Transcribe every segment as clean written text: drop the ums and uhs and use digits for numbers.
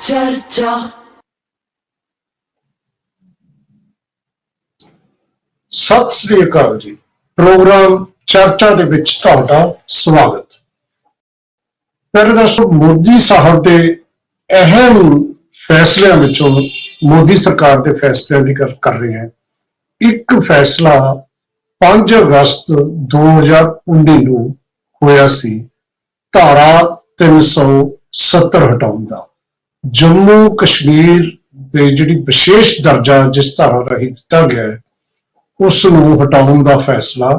चर्चा। सत श्री अकाल जी। प्रोग्राम चर्चा दे विच तुहाडा स्वागत। प्यारे दर्शक, मोदी साहब के अहम फैसलों विचों मोदी सरकार के फैसलों की गल कर रहे हैं। एक फैसला 5 अगस्त 2019 नूं होया सी, धारा 370 हटाउण दा। जम्मू कश्मीर दे जिहड़ी विशेष दर्जा जिस धारा राਹੀਂ दिता गया है उस नूं हटाउण दा फैसला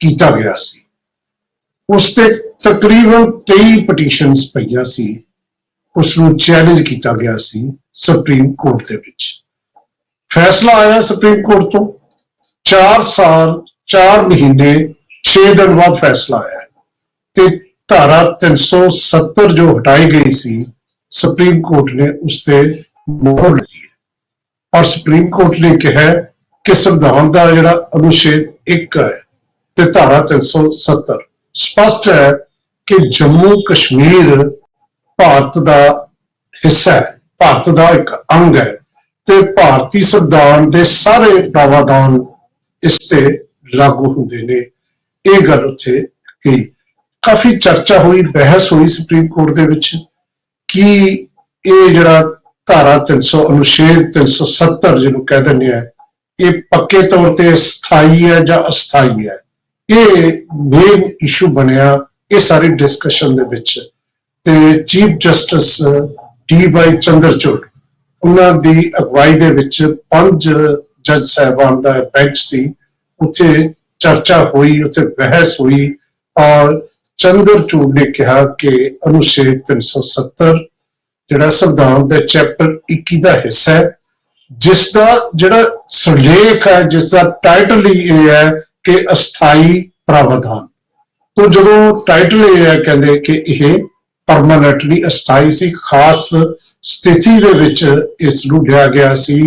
कीता गया सी। उस ते तकरीबन 23 पटीशनस पईयां सी। उस नूं चैलेंज किया गया सी सुप्रीम कोर्ट दे विच। फैसला आया सुप्रीम कोर्ट तो 4 साल 4 महीने 6 दिन बाद फैसला आया ते धारा 370 जो हटाई गई सी, सुप्रीम कोर्ट ने उसते मोहर दी है। और सुप्रीम कोर्ट ने कहा कि संविधान का जिहड़ा अनुच्छेद 1 है ते धारा 370 स्पष्ट है कि जम्मू कश्मीर भारत का हिस्सा है, भारत का एक अंग है ते भारतीय संविधान के सारे प्रावधान इसते लागू होंदे ने। ये गल उत्थे गई। काफी चर्चा हुई, बहस हुई सुप्रीम कोर्ट दे विच कि ये जिहड़ा धारा 300 अनुच्छेद 370 जिन्हों कह दिंदे आ, ये पक्के तौर पर स्थाई है या अस्थाई है। ये मेन इशू बनया ये सारी डिस्कशन दे विच। ते चीफ जस्टिस DY चंद्रचूड़ उन्हां दी अगवाई दे विच 5 जज साहबान दा बेंच सी। उत्थे चर्चा हुई, उत्थे बहस हुई और चंद्रचूड़ ने कहा कि अनुच्छेद 370 जिहड़ा संविधान दे चैप्टर 21 का हिस्सा है, जिसका जिहड़ा सुलेख है, जिसका टाइटल ही ये है कि अस्थाई प्रावधान। तो जो टाइटल ये है कहते कि यह परमानेंटली अस्थाई सी, खास स्थिति दे विच इस नूं लिया गया सी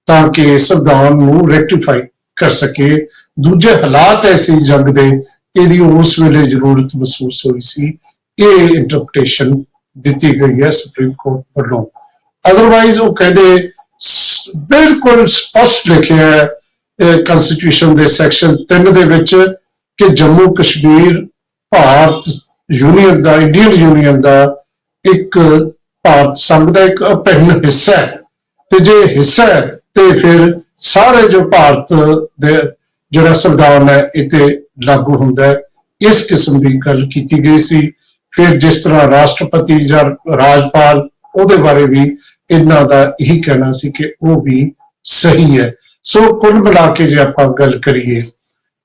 ताकि संविधान नूं रेक्टिफाई कर सके। दूजे हालात ऐसी जंग दे इहदी उस वेले जरूरत महसूस हुई सी। ये इंटरप्रिटेशन दी गई है सुप्रीम कोर्ट वालों। अदरवाइज वो कहते बिल्कुल स्पष्ट लिखे है कॉन्स्टिट्यूशन दे सैक्शन 3 दे विच कि जम्मू कश्मीर भारत यूनियन का, इंडियन यूनियन का एक भारत संघ का एक अभिन्न हिस्सा है। तो जे हिस्सा है तो फिर सारे जो भारत दे जिहड़ा संविधान है इते लागू होंदा है। इस किस्म की गल की गई सी। फिर जिस तरह राष्ट्रपति या राजपाल उहदे बारे भी इन्हां दा यही कहना सी कि वो भी सही है। सो कुल मिला के जे आपां गल करिए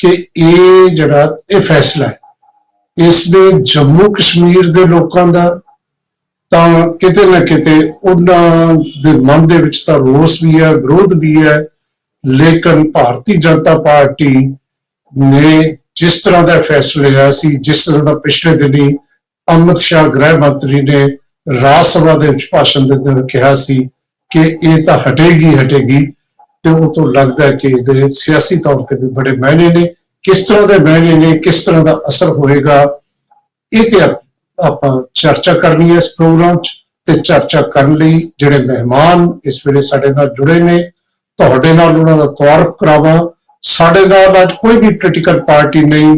कि ये जिहड़ा ये फैसला है इसने जम्मू कश्मीर दे लोकां दा तां किते ना किते उन्हां दे मन दे विच तां रोस भी है, विरोध भी है। लेकिन भारतीय जनता पार्टी ने जिस तरह का फैसला लिया सी, जिस तरह का पिछले दिन अमित शाह गृह मंत्री ने राज सभा के भाषण देते हुए कहा सी कि ये तो हटेगी हटेगी। तो वो तो लगता है कि सियासी तौर पर भी बड़े मायने ने। किस तरह के मायने ने, किस तरह का असर होएगा, ये आप चर्चा करनी है इस प्रोग्राम च। चर्चा करने लई जिहड़े मेहमान इस वेले साडे नाल जुड़े ने, तुहाडे नाल उन्हां दा तारुफ करावां। साडे नाल अज कोई भी पोलिटिकल पार्टी नहीं,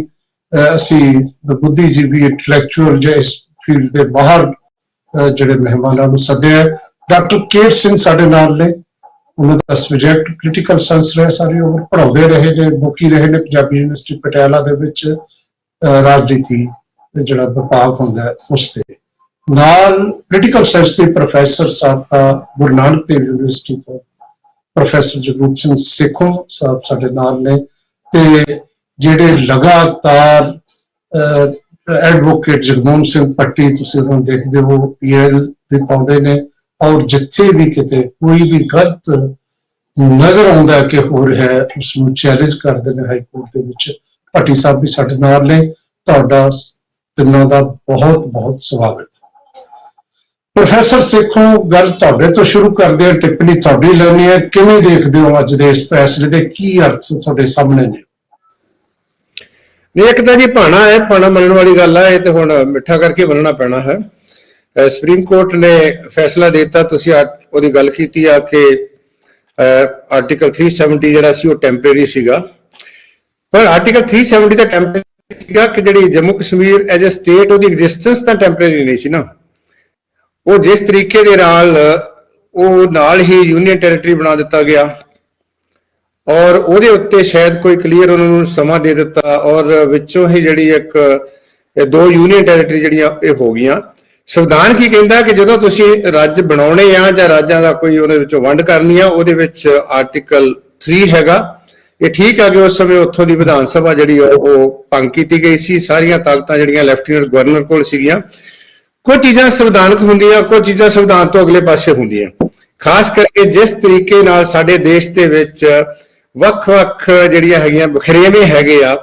असीं बुद्धिजीवी इंटलैक्चुअल या इस फील्ड के माहर जिहड़े मेहमानां नूं सद्दिआ। डॉक्टर केर सिंह साडे नाल ने, उन्हां दा सब्जैक्ट पोलिटिकल साइंस रहा, सारी उमर पढ़ाउंदे रहे ने, मुखी रहे ने पंजाबी यूनिवर्सिटी पटियाला दे विच राजनीति जिहड़ा विभाग हुंदा है उस ते नाल पोलिटिकल साइंस के प्रोफैसर साहब गुरु नानक देव यूनिवर्सिटी तो प्रोफैसर जगरूप सिंह सेखों साहब साडे नाल ने। ते जिहड़े लगातार एडवोकेट जगमोहन सिंह पट्टी तुसीं उन्हां नूं देखदे हो, PL भी पाउंदे ने। और जिथे भी किते कोई भी गलत नजर आउंदा है कि हो रहा है उसनूं चैलेंज करदे ने हाई कोर्ट दे विच। भट्टी साहब भी साडे नाल ने। तुहाडा तिन्नां दा बहुत बहुत स्वागत। प्रोफैसर सेखों, गल तुहाडे तो शुरू करदे हां, टिप्पणी तुहाडी लैनी है। किवें देखदे हो अज दे इस फैसले दे, की अर्थ तुहाडे सामने ने? नहीं, एक तो जी भाणा है, भाणा मनण वाली गल है। ये तो हुण मिठा करके मनना पैना है। ਸੁਪਰੀਮ ਕੋਰਟ ਨੇ ਫੈਸਲਾ ਦਿੱਤਾ, ਤੁਸੀਂ ਉਹਦੀ ਗੱਲ ਕੀਤੀ ਆ ਕਿ ਆਰਟੀਕਲ 370 ਜਿਹੜਾ ਸੀ ਉਹ ਟੈਂਪਰੇਰੀ ਸੀਗਾ, ਪਰ ਆਰਟੀਕਲ 370 ਦਾ ਟੈਂਪਰੇਰੀ ਸੀਗਾ ਕਿ ਜਿਹੜੀ Jammu Kashmir as a state ਉਹਦੀ ਐਗਜ਼ਿਸਟੈਂਸ ਤਾਂ ਟੈਂਪਰੇਰੀ ਨਹੀਂ ਸੀ ਨਾ। ਉਹ ਜਿਸ ਤਰੀਕੇ ਦੇ ਨਾਲ ਹੀ ਯੂਨੀਅਨ ਟੈਰੀਟਰੀ ਬਣਾ ਦਿੱਤਾ ਗਿਆ ਔਰ ਉਹਦੇ ਉੱਤੇ ਸ਼ਾਇਦ ਕੋਈ ਕਲੀਅਰ ਉਹਨਾਂ ਨੂੰ ਸਮਾਂ ਦੇ ਦਿੱਤਾ ਔਰ ਵਿੱਚੋਂ ਹੀ ਜਿਹੜੀ ਇੱਕ 2 ਯੂਨੀਅਨ ਟੈਰੀਟਰੀ ਜਿਹੜੀਆਂ ਇਹ ਹੋ ਗਈਆਂ। ਸੰਵਿਧਾਨ ਕੀ ਕਹਿੰਦਾ ਕਿ ਜਦੋਂ ਤੁਸੀਂ ਰਾਜ ਬਣਾਉਣੇ ਆ ਜਾਂ ਰਾਜਾਂ ਦਾ ਕੋਈ ਉਹਦੇ ਵਿੱਚੋਂ ਵੰਡ ਕਰਨੀ ਆ, ਉਹਦੇ ਵਿੱਚ ਆਰਟੀਕਲ 3 ਹੈਗਾ। ਇਹ ਠੀਕ ਆ ਕਿ ਉਸ ਸਮੇਂ ਉੱਥੋਂ ਦੀ ਵਿਧਾਨ ਸਭਾ ਜਿਹੜੀ ਉਹ ਭੰਗ ਕੀਤੀ ਗਈ ਸੀ, ਸਾਰੀਆਂ ਤਾਕਤਾਂ ਜਿਹੜੀਆਂ ਲੈਫਟੀਨੈਂਟ ਗਵਰਨਰ ਕੋਲ ਸੀਗੀਆਂ। ਕੁਝ ਚੀਜ਼ਾਂ ਸੰਵਿਧਾਨਕ ਹੁੰਦੀਆਂ, ਕੁਝ ਚੀਜ਼ਾਂ ਸੰਵਿਧਾਨ ਤੋਂ ਅਗਲੇ ਪਾਸੇ ਹੁੰਦੀਆਂ। ਖਾਸ ਕਰਕੇ ਜਿਸ ਤਰੀਕੇ ਨਾਲ ਸਾਡੇ ਦੇਸ਼ ਦੇ ਵਿੱਚ ਵੱਖ-ਵੱਖ ਜਿਹੜੀਆਂ ਹੈਗੀਆਂ ਬਖਰੇਵੇਂ ਹੈਗੇ ਆ,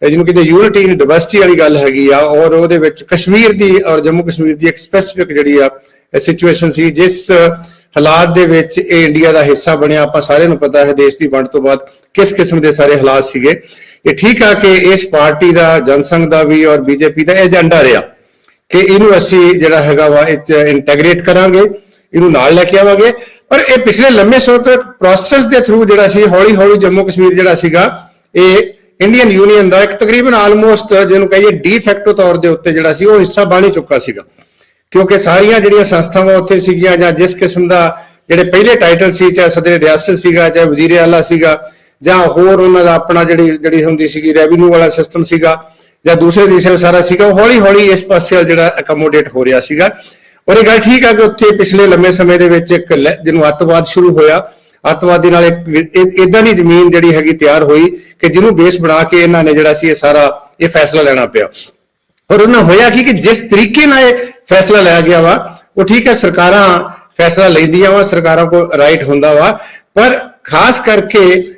ਜਿਹਨੂੰ ਕਹਿੰਦੇ ਯੂਨਿਟੀ ਇਨ ਡਾਇਵਰਸਿਟੀ ਵਾਲੀ ਗੱਲ ਹੈਗੀ ਆ, ਔਰ ਉਹਦੇ ਵਿੱਚ ਕਸ਼ਮੀਰ ਦੀ ਔਰ ਜੰਮੂ ਕਸ਼ਮੀਰ ਦੀ ਇੱਕ ਸਪੈਸੀਫਿਕ ਜਿਹੜੀ ਆ ਸਿਚੁਏਸ਼ਨ ਸੀ ਜਿਸ ਹਾਲਾਤ ਦੇ ਵਿੱਚ ਇਹ ਇੰਡੀਆ ਦਾ ਹਿੱਸਾ ਬਣਿਆ। ਆਪਾਂ ਸਾਰਿਆਂ ਨੂੰ ਪਤਾ ਹੈ ਦੇਸ਼ ਦੀ ਵੰਡ ਤੋਂ ਬਾਅਦ ਕਿਸ ਕਿਸਮ ਦੇ ਸਾਰੇ ਹਾਲਾਤ ਸੀਗੇ। ਇਹ ਠੀਕ ਆ ਕਿ ਇਸ ਪਾਰਟੀ ਦਾ, ਜਨਸੰਘ ਦਾ ਵੀ ਔਰ ਬੀਜੇਪੀ ਦਾ ਏਜੰਡਾ ਰਿਹਾ ਕਿ ਇਹਨੂੰ ਅਸੀਂ ਜਿਹੜਾ ਹੈਗਾ ਵਾ ਇਹ ਇੰਟੈਗਰੇਟ ਕਰਾਂਗੇ, ਇਹਨੂੰ ਨਾਲ ਲੈ ਕੇ ਆਵਾਂਗੇ। ਪਰ ਇਹ ਪਿਛਲੇ ਲੰਮੇ ਸਮੇਂ ਤੋਂ ਇੱਕ ਪ੍ਰੋਸੈਸ ਦੇ ਥਰੂ ਜਿਹੜਾ ਸੀ ਹੌਲੀ ਹੌਲੀ ਜੰਮੂ ਕਸ਼ਮੀਰ ਜਿਹੜਾ ਸੀਗਾ ਇਹ ਇੰਡੀਅਨ ਯੂਨੀਅਨ ਦਾ ਇੱਕ ਤਕਰੀਬਨ ਆਲਮੋਸਟ ਜਿਹਨੂੰ ਕਹੀਏ ਡੀ ਫੈਕਟੋ ਤੌਰ ਦੇ ਉੱਤੇ ਜਿਹੜਾ ਸੀ ਉਹ ਹਿੱਸਾ ਬਣ ਹੀ ਚੁੱਕਾ ਸੀਗਾ, ਕਿਉਂਕਿ ਸਾਰੀਆਂ ਜਿਹੜੀਆਂ ਸੰਸਥਾਵਾਂ ਉੱਥੇ ਸੀਗੀਆਂ ਜਾਂ ਜਿਸ ਕਿਸਮ ਦਾ ਜਿਹੜੇ ਪਹਿਲੇ ਟਾਈਟਲ ਸੀ, ਚਾਹੇ ਸਦਰ ਰਿਆਸਤ ਸੀਗਾ, ਚਾਹੇ ਵਜ਼ੀਰ ਆਲਾ ਸੀਗਾ, ਜਾਂ ਹੋਰ ਉਹਨਾਂ ਦਾ ਆਪਣਾ ਜਿਹੜੀ ਹੁੰਦੀ ਸੀਗੀ ਰੈਵਨਿਊ ਵਾਲਾ ਸਿਸਟਮ ਸੀਗਾ, ਜਾਂ ਦੂਸਰੇ ਤੀਸਰੇ ਸਾਰਾ ਸੀਗਾ, ਉਹ ਹੌਲੀ ਹੌਲੀ ਇਸ ਪਾਸੇ ਜਿਹੜਾ ਅਕਮੋਡੇਟ ਹੋ ਰਿਹਾ ਸੀਗਾ। ਔਰ ਇਹ ਗੱਲ ਠੀਕ ਆ ਕਿ ਉੱਥੇ ਪਿਛਲੇ ਲੰਮੇ ਸਮੇਂ ਦੇ ਵਿੱਚ ਇੱਕ ਜਿਹਨੂੰ ਅੱਤਵਾਦ ਸ਼ੁਰੂ ਹੋਇਆ, ਅੱਤਵਾਦੀ ਨਾਲ ਇੱਕ ਇਦਾਂ ਦੀ ਜ਼ਮੀਨ ਜਿਹੜੀ ਹੈਗੀ ਤਿਆਰ ਹੋਈ ਕਿ ਜਿਹਨੂੰ ਬੇਸ ਬਣਾ ਕੇ ਇਹਨਾਂ ਨੇ ਜਿਹੜਾ ਸੀ ਇਹ ਫੈਸਲਾ ਲੈਣਾ ਪਿਆ। ਔਰ ਉਹਨਾਂ ਹੋਇਆ ਕਿ ਜਿਸ ਤਰੀਕੇ ਨਾਲ ਇਹ ਫੈਸਲਾ ਲਿਆ ਗਿਆ ਵਾ ਉਹ ਠੀਕ ਹੈ, ਸਰਕਾਰਾਂ ਫੈਸਲਾ ਲੈਂਦੀਆਂ ਵਾ, ਸਰਕਾਰਾਂ ਕੋਲ ਰਾਈਟ ਹੁੰਦਾ ਵਾ, ਪਰ ਖਾਸ ਕਰਕੇ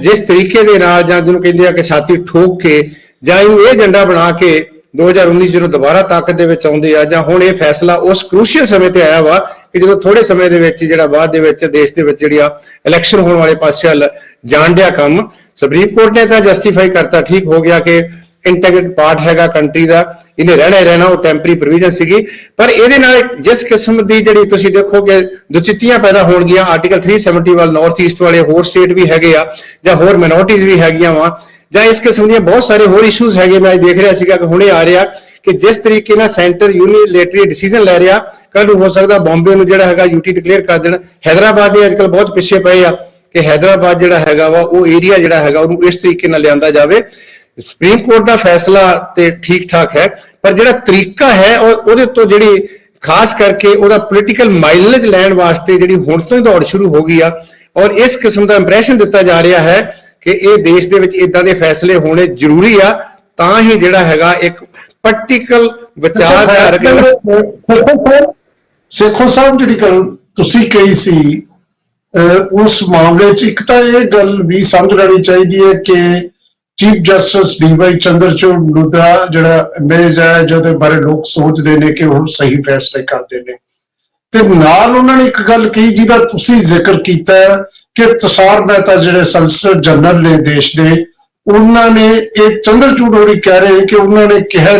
ਜਿਸ ਤਰੀਕੇ ਦੇ ਨਾਲ ਜਾਂ ਜਿਹਨੂੰ ਕਹਿੰਦੇ ਆ ਕਿ ਛਾਤੀ ਠੋਕ ਕੇ ਜਾਂ ਇਹਨੂੰ ਇਹ ਏਜੰਡਾ ਬਣਾ ਕੇ 2019 ਜਦੋਂ ਦੁਬਾਰਾ ਤਾਕਤ ਦੇ ਵਿੱਚ ਆਉਂਦੇ ਆ, ਜਾਂ ਹੁਣ ਇਹ ਫੈਸਲਾ ਉਸ ਕ੍ਰੂਸ਼ੀਅਲ ਸਮੇਂ ਤੇ ਆਇਆ ਵਾ ਕਿ ਜਦੋਂ ਥੋੜੇ ਸਮੇਂ ਦੇ ਵਿੱਚ ਜਿਹੜਾ ਬਾਅਦ ਦੇ ਵਿੱਚ ਦੇਸ਼ ਦੇ ਵਿੱਚ ਜਿਹੜੀਆਂ ਇਲੈਕਸ਼ਨ ਹੋਣ ਵਾਲੇ ਪਾਸੇ ਵੱਲ ਜਾਣ ਡਿਆ ਕੰਮ, ਸੁਪਰੀਮ ਕੋਰਟ ਨੇ ਤਾਂ ਜਸਟੀਫਾਈ ਕਰਤਾ, ਠੀਕ ਹੋ ਗਿਆ ਕਿ ਇੰਟੈਗਰੇਟਡ ਪਾਰਟ ਹੈਗਾ ਕੰਟਰੀ ਦਾ, ਇਹਨੇ ਰਹਿਣਾ, ਉਹ ਟੈਂਪਰੇਰੀ ਪ੍ਰੋਵੀਜ਼ਨ ਸੀਗੀ। ਪਰ ਇਹਦੇ ਨਾਲ ਜਿਸ ਕਿਸਮ ਦੀ ਜਿਹੜੀ ਤੁਸੀਂ ਦੇਖੋਗੇ ਦੁਚਿੱਤੀਆਂ ਪੈਦਾ ਹੋਣਗੀਆਂ ਆਰਟੀਕਲ 370 ਵੱਲ, ਨਾਰਥ ਈਸਟ ਵਾਲੇ ਹੋਰ ਸਟੇਟ ਵੀ ਹੈਗੇ ਆ ਜਾਂ ਹੋਰ ਮਾਈਨੋਰਟੀਜ਼ ਵੀ ਹੈਗੀਆਂ ਵਾ, ਜਾਂ ਇਸ ਕਿਸਮ ਦੀਆਂ ਬਹੁਤ ਸਾਰੇ ਹੋਰ ਇਸ਼ੂਜ਼ ਹੈਗੇ। ਮੈਂ ਦੇਖ ਰਿਹਾ ਸੀਗਾ ਕਿ ਹੁਣੇ ਆ ਰਿਹਾ ਕਿ ਜਿਸ ਤਰੀਕੇ ਨਾਲ ਸੈਂਟਰ ਯੂਨੀਲੈਟਰੀ ਡਿਸੀਜਨ ਲੈ ਰਿਹਾ, ਕੱਲ ਨੂੰ ਹੋ ਸਕਦਾ ਬੰਬੇ ਨੂੰ ਜਿਹੜਾ ਹੈਗਾ ਯੂਟੀ ਡਿਕਲੇਅਰ ਕਰ ਦੇਣ। ਹੈਦਰਾਬਾਦ ਦੇ ਅੱਜਕੱਲ ਬਹੁਤ ਪਿੱਛੇ ਪਏ ਆ ਕਿ ਹੈਦਰਾਬਾਦ ਜਿਹੜਾ ਹੈਗਾ ਵਾ ਉਹ ਏਰੀਆ ਜਿਹੜਾ ਹੈਗਾ ਉਹਨੂੰ ਇਸ ਤਰੀਕੇ ਨਾਲ ਲਿਆਂਦਾ ਜਾਵੇ। ਸੁਪਰੀਮ ਕੋਰਟ ਦਾ ਫੈਸਲਾ ਤੇ ਠੀਕ ਠਾਕ ਹੈ, ਪਰ ਜਿਹੜਾ ਤਰੀਕਾ ਹੈ ਉਹਦੇ ਤੋਂ ਜਿਹੜੀ ਖਾਸ ਕਰਕੇ ਉਹਦਾ ਪੋਲੀਟੀਕਲ ਮਾਈਲੇਜ ਲੈਣ ਵਾਸਤੇ ਜਿਹੜੀ ਹੁਣ ਤੋਂ ਹੀ ਦੌੜ ਸ਼ੁਰੂ ਹੋ ਗਈ ਆ, ਔਰ ਇਸ ਕਿਸਮ ਦਾ ਇੰਪ੍ਰੈਸ਼ਨ ਦਿੱਤਾ ਜਾ ਰਿਹਾ ਹੈ ਕਿ ਇਹ ਦੇਸ਼ ਦੇ ਵਿੱਚ ਇਦਾਂ ਦੇ ਫੈਸਲੇ ਹੋਣੇ ਜ਼ਰੂਰੀ ਆ, ਤਾਂ ਹੀ ਜਿਹੜਾ ਹੈਗਾ ਇੱਕ ਪਰਟੀਕਲ ਵਿਚਾਰਧਾਰਕ ਸੇਖੋਂ ਸਾਹਿਬ ਜਿਹੜੀ ਗੱਲ ਤੁਸੀਂ ਕਹੀ ਸੀ ਉਸ ਮਾਮਲੇ 'ਚ ਇੱਕ ਤਾਂ ਇਹ ਗੱਲ ਵੀ ਸਮਝ ਲੈਣੀ ਚਾਹੀਦੀ ਹੈ ਕਿ ਚੀਫ ਜਸਟਿਸ ਡੀ.ਵਾਈ. ਚੰਦਰਚੂੜ ਦਾ ਜਿਹੜਾ ਇਮੇਜ ਹੈ ਜਿਹਦੇ ਬਾਰੇ ਲੋਕ ਸੋਚਦੇ ਨੇ ਕਿ ਉਹ ਸਹੀ ਫੈਸਲੇ ਕਰਦੇ ਨੇ, ਤੇ ਨਾਲ ਉਹਨਾਂ ਨੇ ਇੱਕ ਗੱਲ ਕਹੀ ਜਿਹਦਾ ਤੁਸੀਂ ਜ਼ਿਕਰ ਕੀਤਾ ਕਿ ਤੁਸ਼ਾਰ ਮਹਿਤਾ ਜਿਹੜੇ ਸੋਲਿਸਿਟਰ ਜਨਰਲ ਨੇ ਦੇਸ਼ ਦੇ, ਉਹਨਾਂ ਨੇ ਇਹ ਚੰਦਰਚੂੜ ਹੋਰੀ ਕਹਿ ਰਹੇ ਕਿ ਉਹਨਾਂ ਨੇ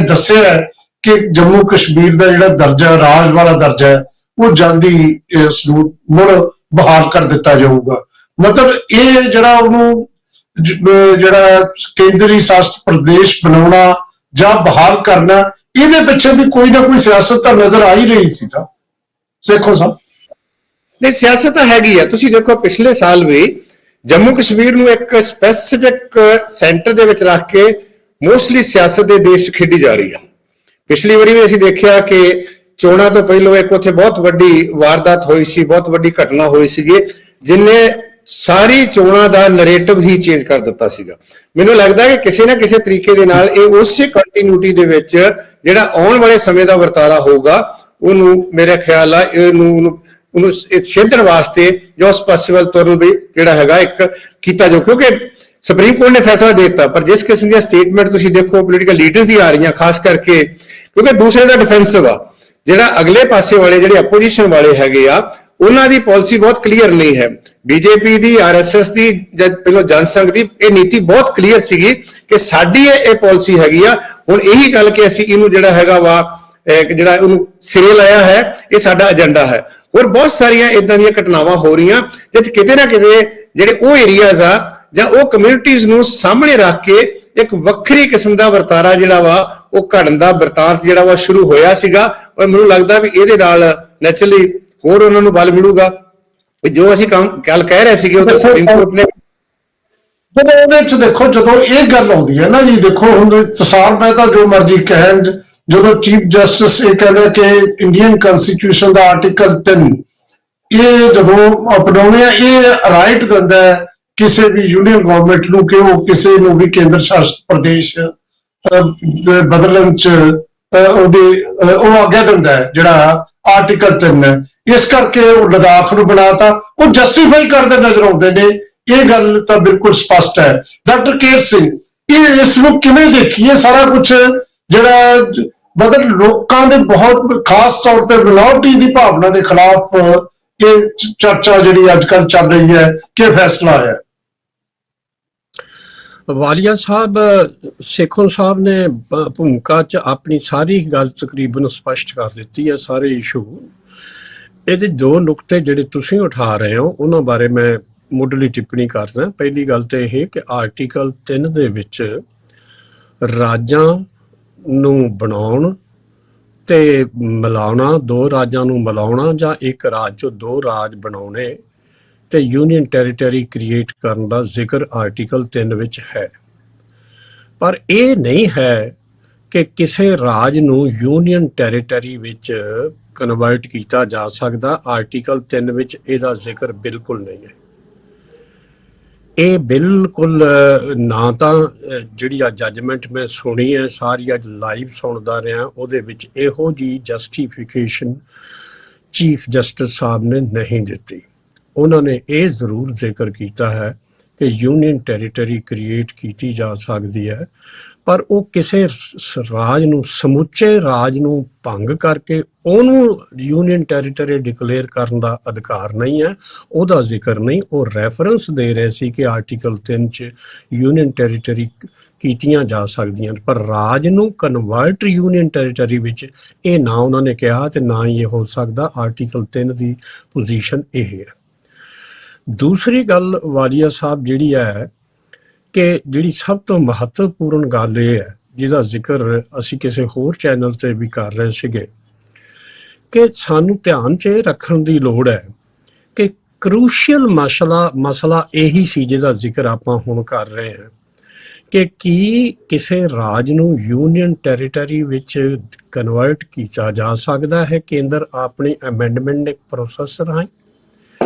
ਦੱਸਿਆ ਕਿ ਜੰਮੂ ਕਸ਼ਮੀਰ ਦਾ ਜਿਹੜਾ ਦਰਜਾ ਰਾਜ ਵਾਲਾ ਦਰਜਾ ਹੈ ਉਹ ਜਲਦੀ ਇਸ ਨੂੰ ਮੁੜ ਬਹਾਲ ਕਰ ਦਿੱਤਾ ਜਾਊਗਾ। ਮਤਲਬ ਇਹ ਜਿਹੜਾ ਉਹਨੂੰ ਜਿਹੜਾ ਕੇਂਦਰੀ ਸ਼ਾਸਿਤ ਪ੍ਰਦੇਸ਼ ਬਣਾਉਣਾ ਜਾਂ ਬਹਾਲ ਕਰਨਾ, ਇਹਦੇ ਪਿੱਛੇ ਵੀ ਕੋਈ ਨਾ ਕੋਈ ਸਿਆਸਤ ਤਾਂ ਨਜ਼ਰ ਆ ਹੀ ਰਹੀ ਸੀ ਨਾ ਸੇਖੋਂ ਸਾਹਿਬ? ਨਹੀਂ, ਸਿਆਸਤ ਤਾਂ ਹੈਗੀ ਆ। ਤੁਸੀਂ ਦੇਖੋ ਪਿਛਲੇ ਸਾਲ ਵੀ ਜੰਮੂ ਕਸ਼ਮੀਰ ਨੂੰ ਇੱਕ ਸਪੈਸੀਫਿਕ ਸੈਂਟਰ ਦੇ ਵਿੱਚ ਰੱਖ ਕੇ ਮੋਸਟਲੀ ਸਿਆਸਤ ਦੇ ਦੇਸ਼ 'ਚ ਖੇਡੀ ਜਾ ਰਹੀ ਆ। ਪਿਛਲੀ ਵਾਰੀ ਵੀ ਅਸੀਂ ਦੇਖਿਆ ਕਿ ਚੋਣਾਂ ਤੋਂ ਪਹਿਲਾਂ ਇੱਕ ਉੱਥੇ ਬਹੁਤ ਵੱਡੀ ਵਾਰਦਾਤ ਹੋਈ ਸੀ, ਬਹੁਤ ਵੱਡੀ ਘਟਨਾ ਹੋਈ ਸੀਗੀ ਜਿਨੇ ਸਾਰੀ ਚੋਣਾਂ ਦਾ ਨੈਰੇਟਿਵ ਹੀ ਚੇਂਜ ਕਰ ਦਿੱਤਾ ਸੀਗਾ। ਮੈਨੂੰ ਲੱਗਦਾ ਕਿ ਕਿਸੇ ਨਾ ਕਿਸੇ ਤਰੀਕੇ ਦੇ ਨਾਲ ਇਹ ਉਸੇ ਕੰਟੀਨਿਊਟੀ ਦੇ ਵਿੱਚ ਜਿਹੜਾ ਆਉਣ ਵਾਲੇ ਸਮੇਂ ਦਾ ਵਰਤਾਰਾ ਹੋਊਗਾ ਉਹਨੂੰ ਮੇਰੇ ਖਿਆਲ ਆ ਉਹਨੂੰ ਸਿੱਧਣ ਵਾਸਤੇ ਜਾਂ ਉਸ ਪਾਸੇ ਵੱਲ ਤੁਰਨ ਵੀ ਜਿਹੜਾ ਹੈਗਾ ਇੱਕ ਕੀਤਾ ਜਾਊ, ਕਿਉਂਕਿ ਸੁਪਰੀਮ ਕੋਰਟ ਨੇ ਫੈਸਲਾ ਦੇ ਦਿੱਤਾ। ਪਰ ਜਿਸ ਕਿਸਮ ਦੀਆਂ ਸਟੇਟਮੈਂਟ ਤੁਸੀਂ ਦੇਖੋ ਪੋਲੀਟੀਕਲ ਲੀਡਰਸ ਹੀ ਆ ਰਹੀਆਂ, ਖਾਸ ਕਰਕੇ ਕਿਉਂਕਿ ਦੂਸਰੇ ਦਾ ਡਿਫੈਂਸਿਵ ਆ, ਜਿਹੜਾ ਅਗਲੇ ਪਾਸੇ ਵਾਲੇ ਜਿਹੜੇ ਆਪੋਜੀਸ਼ਨ ਵਾਲੇ ਹੈਗੇ ਆ ਉਹਨਾਂ ਦੀ ਪਾਲਿਸੀ ਬਹੁਤ ਕਲੀਅਰ ਨਹੀਂ ਹੈ। ਬੀਜੇਪੀ ਦੀ, ਆਰਐਸਐਸ ਦੀ, ਪਹਿਲਾਂ ਜਨਸੰਘ ਦੀ ਇਹ ਨੀਤੀ ਬਹੁਤ ਕਲੀਅਰ ਸੀਗੀ ਕਿ ਸਾਡੀ ਇਹ ਪਾਲਿਸੀ ਹੈਗੀ ਆ। ਹੁਣ ਇਹੀ ਗੱਲ ਕਿ ਅਸੀਂ ਇਹਨੂੰ ਜਿਹੜਾ ਹੈਗਾ ਵਾ ਜਿਹੜਾ ਉਹਨੂੰ ਸਿਰੇ ਲਾਇਆ ਹੈ, ਇਹ ਸਾਡਾ ਏਜੰਡਾ ਹੈ। ਹੋਰ ਬਹੁਤ ਸਾਰੀਆਂ ਇਦਾਂ ਦੀਆਂ ਘਟਨਾਵਾਂ ਹੋ ਰਹੀਆਂ ਜਿਸ ਕਿਤੇ ਨਾ ਕਿਤੇ ਜਿਹੜੇ ਉਹ ਏਰੀਆਜ਼ ਆ ਜਾਂ ਉਹ ਕਮਿਊਨਿਟੀਜ਼ ਨੂੰ ਸਾਹਮਣੇ ਰੱਖ ਕੇ ਇੱਕ ਵੱਖਰੀ ਕਿਸਮ ਦਾ ਵਰਤਾਰਾ ਜਿਹੜਾ ਵਾ ਉਹ ਘੜਨ ਦਾ ਵਰਤਾਂਤ ਜਿਹੜਾ ਵਾ ਸ਼ੁਰੂ ਹੋਇਆ ਸੀਗਾ। ਔਰ ਮੈਨੂੰ ਲੱਗਦਾ ਵੀ ਇਹਦੇ ਨਾਲ ਨੈਚੁਰਲੀ ਹੋਰ ਉਹਨਾਂ ਨੂੰ ਬਲ ਮਿਲੂਗਾ। ਜੋ ਅਸੀਂ ਗੱਲ ਕਹਿ ਰਹੇ ਸੀਗੇ ਉਹ ਤਾਂ ਸੁਪਰੀਮ ਕੋਰਟ ਨੇ ਜਦੋਂ ਉਹਦੇ ਚ ਦੇਖੋ, ਜਦੋਂ ਇਹ ਗੱਲ ਆਉਂਦੀ ਹੈ ਨਾ ਜੀ, ਦੇਖੋ ਹੁਣ ਤੁਸਾਰ ਮਹਿਤਾ ਜੋ ਮਰਜ਼ੀ ਕਹਿਣ, ਜਦੋਂ ਚੀਫ ਜਸਟਿਸ ਇਹ ਕਹਿੰਦਾ ਕਿ ਇੰਡੀਅਨ ਕਨਸਟੀਟਿਊਸ਼ਨ ਦਾ ਆਰਟੀਕਲ 3 ਇਹ ਜਦੋਂ ਅਪਣਾਉਣੇ ਆ, ਇਹ ਰਾਈਟ ਦਿੰਦਾ ਹੈ ਕਿਸੇ ਵੀ ਯੂਨੀਅਨ ਗਵਰਨਮੈਂਟ ਨੂੰ ਕਿ ਉਹ ਕਿਸੇ ਨੂੰ ਵੀ ਕੇਂਦਰ ਸ਼ਾਸਿਤ ਪ੍ਰਦੇਸ਼ ਬਦਲਣ ਚ ਉਹ ਆਗਿਆ ਦਿੰਦਾ ਹੈ, ਜਿਹੜਾ ਆਰਟੀਕਲ 3 ਹੈ। ਇਸ ਕਰਕੇ ਉਹ ਲਦਾਖ ਨੂੰ ਬਣਾਤਾ, ਉਹ ਜਸਟੀਫਾਈ ਕਰਦੇ ਨਜ਼ਰ ਆਉਂਦੇ ਨੇ। ਇਹ ਗੱਲ ਤਾਂ ਬਿਲਕੁਲ ਸਪਸ਼ਟ ਹੈ। ਡਾਕਟਰ ਕੇਰ ਸਿੰਘ, ਇਹ ਇਸ ਨੂੰ ਕਿਵੇਂ ਦੇਖੀਏ ਸਾਰਾ ਕੁਝ, ਜਿਹੜਾ ਮਤਲਬ ਲੋਕਾਂ ਦੇ ਬਹੁਤ ਖਾਸ ਤੌਰ ਤੇ ਮਿਨੋਰਟੀ ਦੀ ਭਾਵਨਾ ਦੇ ਖਿਲਾਫ ਇਹ ਚਰਚਾ ਜਿਹੜੀ ਅੱਜ ਕੱਲ੍ਹ ਚੱਲ ਰਹੀ ਹੈ ਕਿ ਫੈਸਲਾ ਆਇਆ? ਵਾਲੀਆ ਸਾਹਿਬ, ਸੇਖੋਂ ਸਾਹਿਬ ਨੇ ਭੂਮਿਕਾ 'ਚ ਆਪਣੀ ਸਾਰੀ ਗੱਲ ਤਕਰੀਬਨ ਸਪਸ਼ਟ ਕਰ ਦਿੱਤੀ ਹੈ, ਸਾਰੇ ਇਸ਼ੂ। ਇਹਦੇ ਦੋ ਨੁਕਤੇ ਜਿਹੜੇ ਤੁਸੀਂ ਉਠਾ ਰਹੇ ਹੋ ਉਹਨਾਂ ਬਾਰੇ ਮੈਂ ਮੁੱਢਲੀ ਟਿੱਪਣੀ ਕਰਦਾ। ਪਹਿਲੀ ਗੱਲ ਤਾਂ ਇਹ ਕਿ ਆਰਟੀਕਲ 3 ਦੇ ਵਿੱਚ ਰਾਜਾਂ ਨੂੰ ਬਣਾਉਣ ਤੇ ਮਿਲਾਉਣਾ, ਦੋ ਰਾਜਾਂ ਨੂੰ ਮਿਲਾਉਣਾ ਜਾਂ ਇੱਕ ਰਾਜ 'ਚੋਂ ਦੋ ਰਾਜ ਬਣਾਉਣੇ ਤੇ ਯੂਨੀਅਨ ਟੈਰੀਟਰੀ ਕ੍ਰੀਏਟ ਕਰਨ ਦਾ ਜ਼ਿਕਰ ਆਰਟੀਕਲ 3 ਵਿੱਚ ਹੈ। ਪਰ ਇਹ ਨਹੀਂ ਹੈ ਕਿ ਕਿਸੇ ਰਾਜ ਨੂੰ ਯੂਨੀਅਨ ਟੈਰੀਟਰੀ ਵਿੱਚ ਕਨਵਰਟ ਕੀਤਾ ਜਾ ਸਕਦਾ। ਆਰਟੀਕਲ 3 ਵਿੱਚ ਇਹਦਾ ਜ਼ਿਕਰ ਬਿਲਕੁਲ ਨਹੀਂ ਹੈ। ਇਹ ਬਿਲਕੁਲ ਨਾ ਤਾਂ ਜਿਹੜੀ ਆ ਜੱਜਮੈਂਟ ਮੈਂ ਸੁਣੀ ਹੈ, ਸਾਰੀ ਅੱਜ ਲਾਈਵ ਸੁਣਦਾ ਰਿਹਾ, ਉਹਦੇ ਵਿੱਚ ਇਹੋ ਜਿਹੀ ਜਸਟੀਫਿਕੇਸ਼ਨ ਚੀਫ ਜਸਟਿਸ ਸਾਹਿਬ ਨੇ ਨਹੀਂ ਦਿੱਤੀ। ਉਹਨਾਂ ਨੇ ਇਹ ਜ਼ਰੂਰ ਜ਼ਿਕਰ ਕੀਤਾ ਹੈ ਕਿ ਯੂਨੀਅਨ ਟੈਰੀਟਰੀ ਕ੍ਰੀਏਟ ਕੀਤੀ ਜਾ ਸਕਦੀ ਹੈ, ਪਰ ਉਹ ਕਿਸੇ ਰਾਜ ਨੂੰ, ਸਮੁੱਚੇ ਰਾਜ ਨੂੰ ਭੰਗ ਕਰਕੇ ਉਹਨੂੰ ਯੂਨੀਅਨ ਟੈਰੀਟਰੀ ਡਿਕਲੇਅਰ ਕਰਨ ਦਾ ਅਧਿਕਾਰ ਨਹੀਂ ਹੈ, ਉਹਦਾ ਜ਼ਿਕਰ ਨਹੀਂ। ਉਹ ਰੈਫਰੈਂਸ ਦੇ ਰਹੇ ਸੀ ਕਿ ਆਰਟੀਕਲ 3 'ਚ ਯੂਨੀਅਨ ਟੈਰੀਟਰੀ ਕੀਤੀਆਂ ਜਾ ਸਕਦੀਆਂ, ਪਰ ਰਾਜ ਨੂੰ ਕਨਵਰਟ ਯੂਨੀਅਨ ਟੈਰੀਟਰੀ ਵਿੱਚ ਇਹ ਨਾ ਉਹਨਾਂ ਨੇ ਕਿਹਾ ਤੇ ਨਾ ਹੀ ਇਹ ਹੋ ਸਕਦਾ। ਆਰਟੀਕਲ 3 ਦੀ ਪੋਜੀਸ਼ਨ ਇਹ ਹੈ। ਦੂਸਰੀ ਗੱਲ ਵਾਲੀਆ ਸਾਹਿਬ ਜਿਹੜੀ ਹੈ ਕਿ ਜਿਹੜੀ ਸਭ ਤੋਂ ਮਹੱਤਵਪੂਰਨ ਗੱਲ ਇਹ ਹੈ, ਜਿਹਦਾ ਜ਼ਿਕਰ ਅਸੀਂ ਕਿਸੇ ਹੋਰ ਚੈਨਲ ਤੇ ਵੀ ਕਰ ਰਹੇ ਸੀਗੇ, ਕਿ ਸਾਨੂੰ ਧਿਆਨ 'ਚ ਇਹ ਰੱਖਣ ਦੀ ਲੋੜ ਹੈ ਕਿ ਕਰੂਸ਼ੀਅਲ ਮਸਲਾ ਇਹੀ ਸੀ ਜਿਹਦਾ ਜ਼ਿਕਰ ਆਪਾਂ ਹੁਣ ਕਰ ਰਹੇ ਹਾਂ, ਕਿ ਕੀ ਕਿਸੇ ਰਾਜ ਨੂੰ ਯੂਨੀਅਨ ਟੈਰੀਟਰੀ ਵਿੱਚ ਕਨਵਰਟ ਕੀਤਾ ਜਾ ਸਕਦਾ ਹੈ ਕੇਂਦਰ ਆਪਣੀ ਅਮੈਂਡਮੈਂਟ ਪ੍ਰੋਸੈਸ ਰਾਹੀਂ।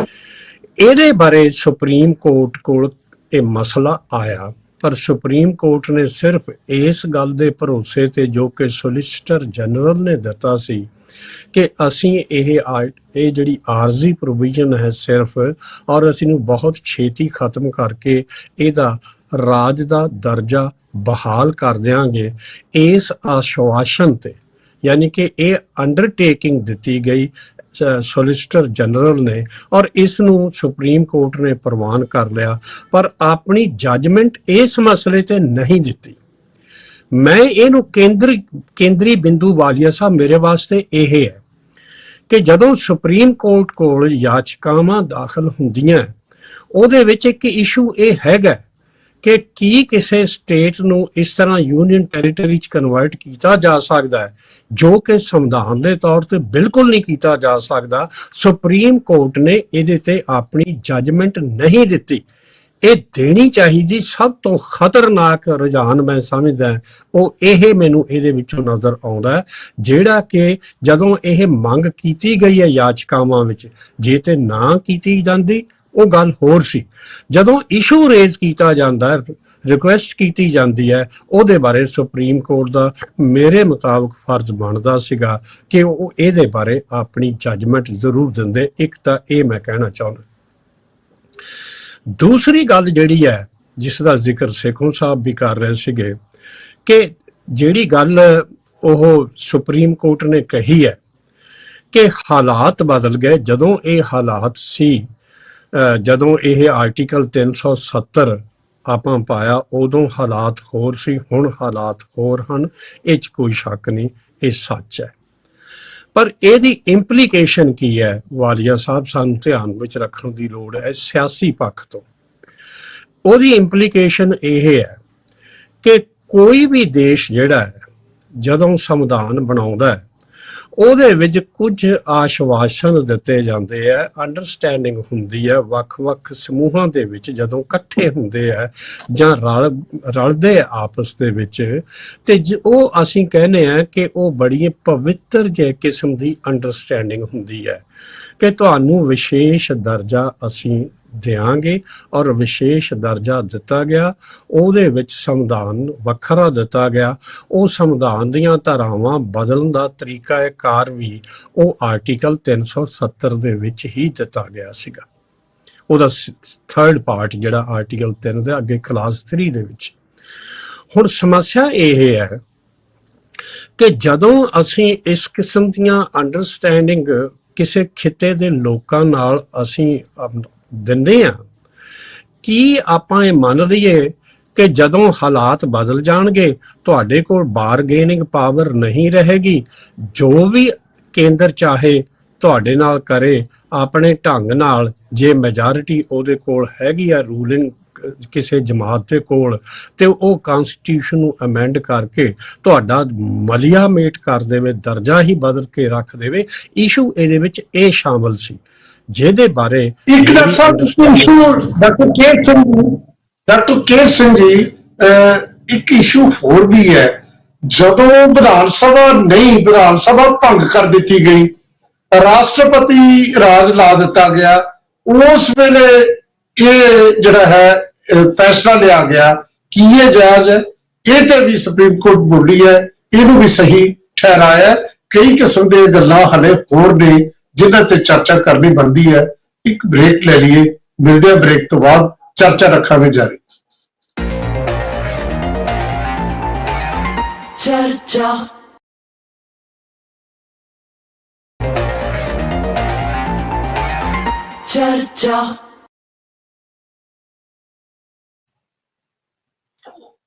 ਇਹਦੇ ਬਾਰੇ ਸੁਪਰੀਮ ਕੋਰਟ ਕੋਲ ਇਹ ਮਸਲਾ ਆਇਆ, ਪਰ ਸੁਪਰੀਮ ਕੋਰਟ ਨੇ ਸਿਰਫ ਇਸ ਗੱਲ ਦੇ ਭਰੋਸੇ ਤੇ, ਜੋ ਕਿ ਸੋਲਿਸਿਟਰ ਜਨਰਲ ਨੇ ਦਿੱਤਾ ਸੀ, ਕਿ ਅਸੀਂ ਇਹ ਜਿਹੜੀ ਆਰਜ਼ੀ ਪ੍ਰੋਵੀਜ਼ਨ ਹੈ ਸਿਰਫ, ਔਰ ਅਸੀਂ ਨੂੰ ਬਹੁਤ ਛੇਤੀ ਖਤਮ ਕਰਕੇ ਇਹਦਾ ਰਾਜ ਦਾ ਦਰਜਾ ਬਹਾਲ ਕਰ ਦਿਆਂਗੇ, ਇਸ ਆਸ਼ਵਾਸਨ ਤੇ, ਯਾਨੀ ਕਿ ਇਹ ਅੰਡਰਟੇਕਿੰਗ ਦਿੱਤੀ ਗਈ ਸੋਲਿਸਿਟਰ ਜਨਰਲ ਨੇ, ਔਰ ਇਸ ਨੂੰ ਸੁਪਰੀਮ ਕੋਰਟ ਨੇ ਪ੍ਰਵਾਨ ਕਰ ਲਿਆ, ਪਰ ਆਪਣੀ ਜੱਜਮੈਂਟ ਇਸ ਮਸਲੇ ਤੇ ਨਹੀਂ ਦਿੱਤੀ। ਮੈਂ ਇਹਨੂੰ ਕੇਂਦਰੀ ਬਿੰਦੂ ਵਾਲੀਆ ਸਾਹਿਬ ਮੇਰੇ ਵਾਸਤੇ ਇਹ ਹੈ ਕਿ ਜਦੋਂ ਸੁਪਰੀਮ ਕੋਰਟ ਕੋਲ ਯਾਚਕਾਵਾਂ ਦਾਖਲ ਹੁੰਦੀਆਂ, ਉਹਦੇ ਵਿੱਚ ਇੱਕ ਇਸ਼ੂ ਇਹ ਹੈਗਾ ਕਿ ਕੀ ਕਿਸੇ ਸਟੇਟ ਨੂੰ ਇਸ ਤਰ੍ਹਾਂ ਯੂਨੀਅਨ ਟੈਰੀਟਰੀ 'ਚ ਕਨਵਰਟ ਕੀਤਾ ਜਾ ਸਕਦਾ ਹੈ, ਜੋ ਕਿ ਸੰਵਿਧਾਨ ਦੇ ਤੌਰ ਤੇ ਬਿਲਕੁਲ ਨਹੀਂ ਕੀਤਾ ਜਾ ਸਕਦਾ। ਸੁਪਰੀਮ ਕੋਰਟ ਨੇ ਇਹਦੇ ਤੇ ਆਪਣੀ ਜੱਜਮੈਂਟ ਨਹੀਂ ਦਿੱਤੀ। ਇਹ ਦੇਣੀ ਚਾਹੀਦੀ। ਸਭ ਤੋਂ ਖਤਰਨਾਕ ਰੁਝਾਨ ਮੈਂ ਸਮਝਦਾ ਉਹ ਇਹ ਮੈਨੂੰ ਇਹਦੇ ਵਿੱਚੋਂ ਨਜ਼ਰ ਆਉਂਦਾ, ਜਿਹੜਾ ਕਿ ਜਦੋਂ ਇਹ ਮੰਗ ਕੀਤੀ ਗਈ ਹੈ ਯਾਚਕਾਵਾਂ ਵਿੱਚ, ਜੇ ਤੇ ਨਾ ਕੀਤੀ ਜਾਂਦੀ ਉਹ ਗੱਲ ਹੋਰ ਸੀ। ਜਦੋਂ ਇਸ਼ੂ ਰੇਜ਼ ਕੀਤਾ ਜਾਂਦਾ, ਰਿਕੁਐਸਟ ਕੀਤੀ ਜਾਂਦੀ ਹੈ, ਉਹਦੇ ਬਾਰੇ ਸੁਪਰੀਮ ਕੋਰਟ ਦਾ ਮੇਰੇ ਮੁਤਾਬਕ ਫਰਜ਼ ਬਣਦਾ ਸੀਗਾ ਕਿ ਉਹ ਇਹਦੇ ਬਾਰੇ ਆਪਣੀ ਜੱਜਮੈਂਟ ਜ਼ਰੂਰ ਦਿੰਦੇ। ਇੱਕ ਤਾਂ ਇਹ ਮੈਂ ਕਹਿਣਾ ਚਾਹੁੰਦਾ। ਦੂਸਰੀ ਗੱਲ ਜਿਹੜੀ ਹੈ, ਜਿਸ ਦਾ ਜ਼ਿਕਰ ਸੇਖੋਂ ਸਾਹਿਬ ਵੀ ਕਰ ਰਹੇ ਸੀਗੇ, ਕਿ ਜਿਹੜੀ ਗੱਲ ਉਹ ਸੁਪਰੀਮ ਕੋਰਟ ਨੇ ਕਹੀ ਹੈ ਕਿ ਹਾਲਾਤ ਬਦਲ ਗਏ। ਜਦੋਂ ਇਹ ਹਾਲਾਤ ਸੀ, ਜਦੋਂ ਇਹ ਆਰਟੀਕਲ 370 ਆਪਾਂ ਪਾਇਆ, ਉਦੋਂ ਹਾਲਾਤ ਹੋਰ ਸੀ, ਹੁਣ ਹਾਲਾਤ ਹੋਰ ਹਨ, ਇਹ 'ਚ ਕੋਈ ਸ਼ੱਕ ਨਹੀਂ, ਇਹ ਸੱਚ ਹੈ। ਪਰ ਇਹਦੀ ਇੰਪਲੀਕੇਸ਼ਨ ਕੀ ਹੈ ਵਾਲੀਆ ਸਾਹਿਬ, ਸਾਨੂੰ ਧਿਆਨ ਵਿੱਚ ਰੱਖਣ ਦੀ ਲੋੜ ਹੈ ਸਿਆਸੀ ਪੱਖ ਤੋਂ। ਉਹਦੀ ਇੰਪਲੀਕੇਸ਼ਨ ਇਹ ਹੈ ਕਿ ਕੋਈ ਵੀ ਦੇਸ਼ ਜਿਹੜਾ ਹੈ ਜਦੋਂ ਸੰਵਿਧਾਨ ਬਣਾਉਂਦਾ ਹੈ ਉਹਦੇ ਵਿੱਚ ਕੁਝ ਆਸ਼ਵਾਸਨ ਦਿੱਤੇ ਜਾਂਦੇ ਆ, ਅੰਡਰਸਟੈਂਡਿੰਗ ਹੁੰਦੀ ਹੈ ਵੱਖ-ਵੱਖ ਸਮੂਹਾਂ ਦੇ ਵਿੱਚ ਜਦੋਂ ਇਕੱਠੇ ਹੁੰਦੇ ਆ ਜਾਂ ਰਲਦੇ ਆਪਸ ਦੇ ਵਿੱਚ, ਤੇ ਉਹ ਅਸੀਂ ਕਹਿੰਦੇ ਆ ਕਿ ਉਹ ਬੜੀ ਪਵਿੱਤਰ ਜਿਹੇ ਕਿਸਮ ਦੀ ਅੰਡਰਸਟੈਂਡਿੰਗ ਹੁੰਦੀ ਹੈ ਕਿ ਤੁਹਾਨੂੰ ਵਿਸ਼ੇਸ਼ ਦਰਜਾ ਅਸੀਂ ਦਿਆਂਗੇ, ਔਰ ਵਿਸ਼ੇਸ਼ ਦਰਜਾ ਦਿੱਤਾ ਗਿਆ। ਉਹਦੇ ਵਿੱਚ ਸੰਵਿਧਾਨ ਵੱਖਰਾ ਦਿੱਤਾ ਗਿਆ। ਉਹ ਸੰਵਿਧਾਨ ਦੀਆਂ ਧਾਰਾਵਾਂ ਬਦਲਣ ਦਾ ਤਰੀਕਾ ਕਾਰ ਵੀ ਉਹ ਆਰਟੀਕਲ 370 ਦੇ ਵਿੱਚ ਹੀ ਦਿੱਤਾ ਗਿਆ ਸੀਗਾ। ਉਹਦਾ ਥਰਡ ਪਾਰਟ ਜਿਹੜਾ ਆਰਟੀਕਲ 3 ਦੇ ਅੱਗੇ ਕਲਾਸ 3 ਦੇ ਵਿੱਚ। ਹੁਣ ਸਮੱਸਿਆ ਇਹ ਹੈ ਕਿ ਜਦੋਂ ਅਸੀਂ ਇਸ ਕਿਸਮ ਦੀਆਂ ਅੰਡਰਸਟੈਂਡਿੰਗ ਕਿਸੇ ਖਿੱਤੇ ਦੇ ਲੋਕਾਂ ਨਾਲ ਅਸੀਂ ਦਿੰਦੇ ਆ, ਕੀ ਆਪਾਂ ਇਹ ਮੰਨ ਲਈਏ ਕਿ ਜਦੋਂ ਹਾਲਾਤ ਬਦਲ ਜਾਣਗੇ ਤੁਹਾਡੇ ਕੋਲ ਬਾਰਗੇਨਿੰਗ ਪਾਵਰ ਨਹੀਂ ਰਹੇਗੀ, ਜੋ ਵੀ ਕੇਂਦਰ ਚਾਹੇ ਤੁਹਾਡੇ ਨਾਲ ਕਰੇ ਆਪਣੇ ਢੰਗ ਨਾਲ, ਜੇ ਮੈਜੋਰਿਟੀ ਉਹਦੇ ਕੋਲ ਹੈਗੀ ਆ ਰੂਲਿੰਗ ਕਿਸੇ ਜਮਾਤ ਦੇ ਕੋਲ, ਤੇ ਉਹ ਕਨਸਟੀਟਿਊਸ਼ਨ ਨੂੰ ਅਮੈਂਡ ਕਰਕੇ ਤੁਹਾਡਾ ਮਲੀਆ ਮੇਟ ਕਰ ਦੇਵੇ, ਦਰਜਾ ਹੀ ਬਦਲ ਕੇ ਰੱਖ ਦੇਵੇ। ਇਸ਼ੂ ਇਹਦੇ ਵਿੱਚ ਇਹ ਸ਼ਾਮਲ ਸੀ ਜਿਹਦੇ ਬਾਰੇ ਇੱਕ ਡਾਕਟਰ ਕੇ ਸਿੰਘ ਜੀ ਇੱਕ ਇਸ਼ੂ ਹੋਰ ਵੀ ਹੈ। ਜਦੋਂ ਵਿਧਾਨ ਸਭਾ ਭੰਗ ਕਰ ਦਿੱਤੀ ਗਈ, ਰਾਸ਼ਟਰਪਤੀ ਰਾਜ ਲਾ ਦਿੱਤਾ ਗਿਆ, ਉਸ ਵੇਲੇ ਇਹ ਜਿਹੜਾ ਹੈ ਫੈਸਲਾ ਲਿਆ ਗਿਆ ਕਿ ਇਹ ਜਾਇਜ਼ ਹੈ। ਇਹ ਤੇ ਵੀ ਸੁਪਰੀਮ ਕੋਰਟ ਬੋਲੀ ਹੈ, ਇਹਨੂੰ ਵੀ ਸਹੀ ਠਹਿਰਾਇਆ। ਕਈ ਕਿਸਮ ਦੇ ਗੱਲਾਂ ਹਲੇ ਹੋਰ ਨੇ ਜਿਨ੍ਹਾਂ ਤੇ ਚਰਚਾ ਕਰਨੀ ਬਣਦੀ ਹੈ। ਇੱਕ ਬ੍ਰੇਕ ਲੈ ਲਈਏ, ਮਿਲਦੇ ਆ ਬ੍ਰੇਕ ਤੋਂ ਬਾਅਦ ਚਰਚਾ ਰੱਖਾਂਗੇ ਜਾਰੀ। ਚਰਚਾ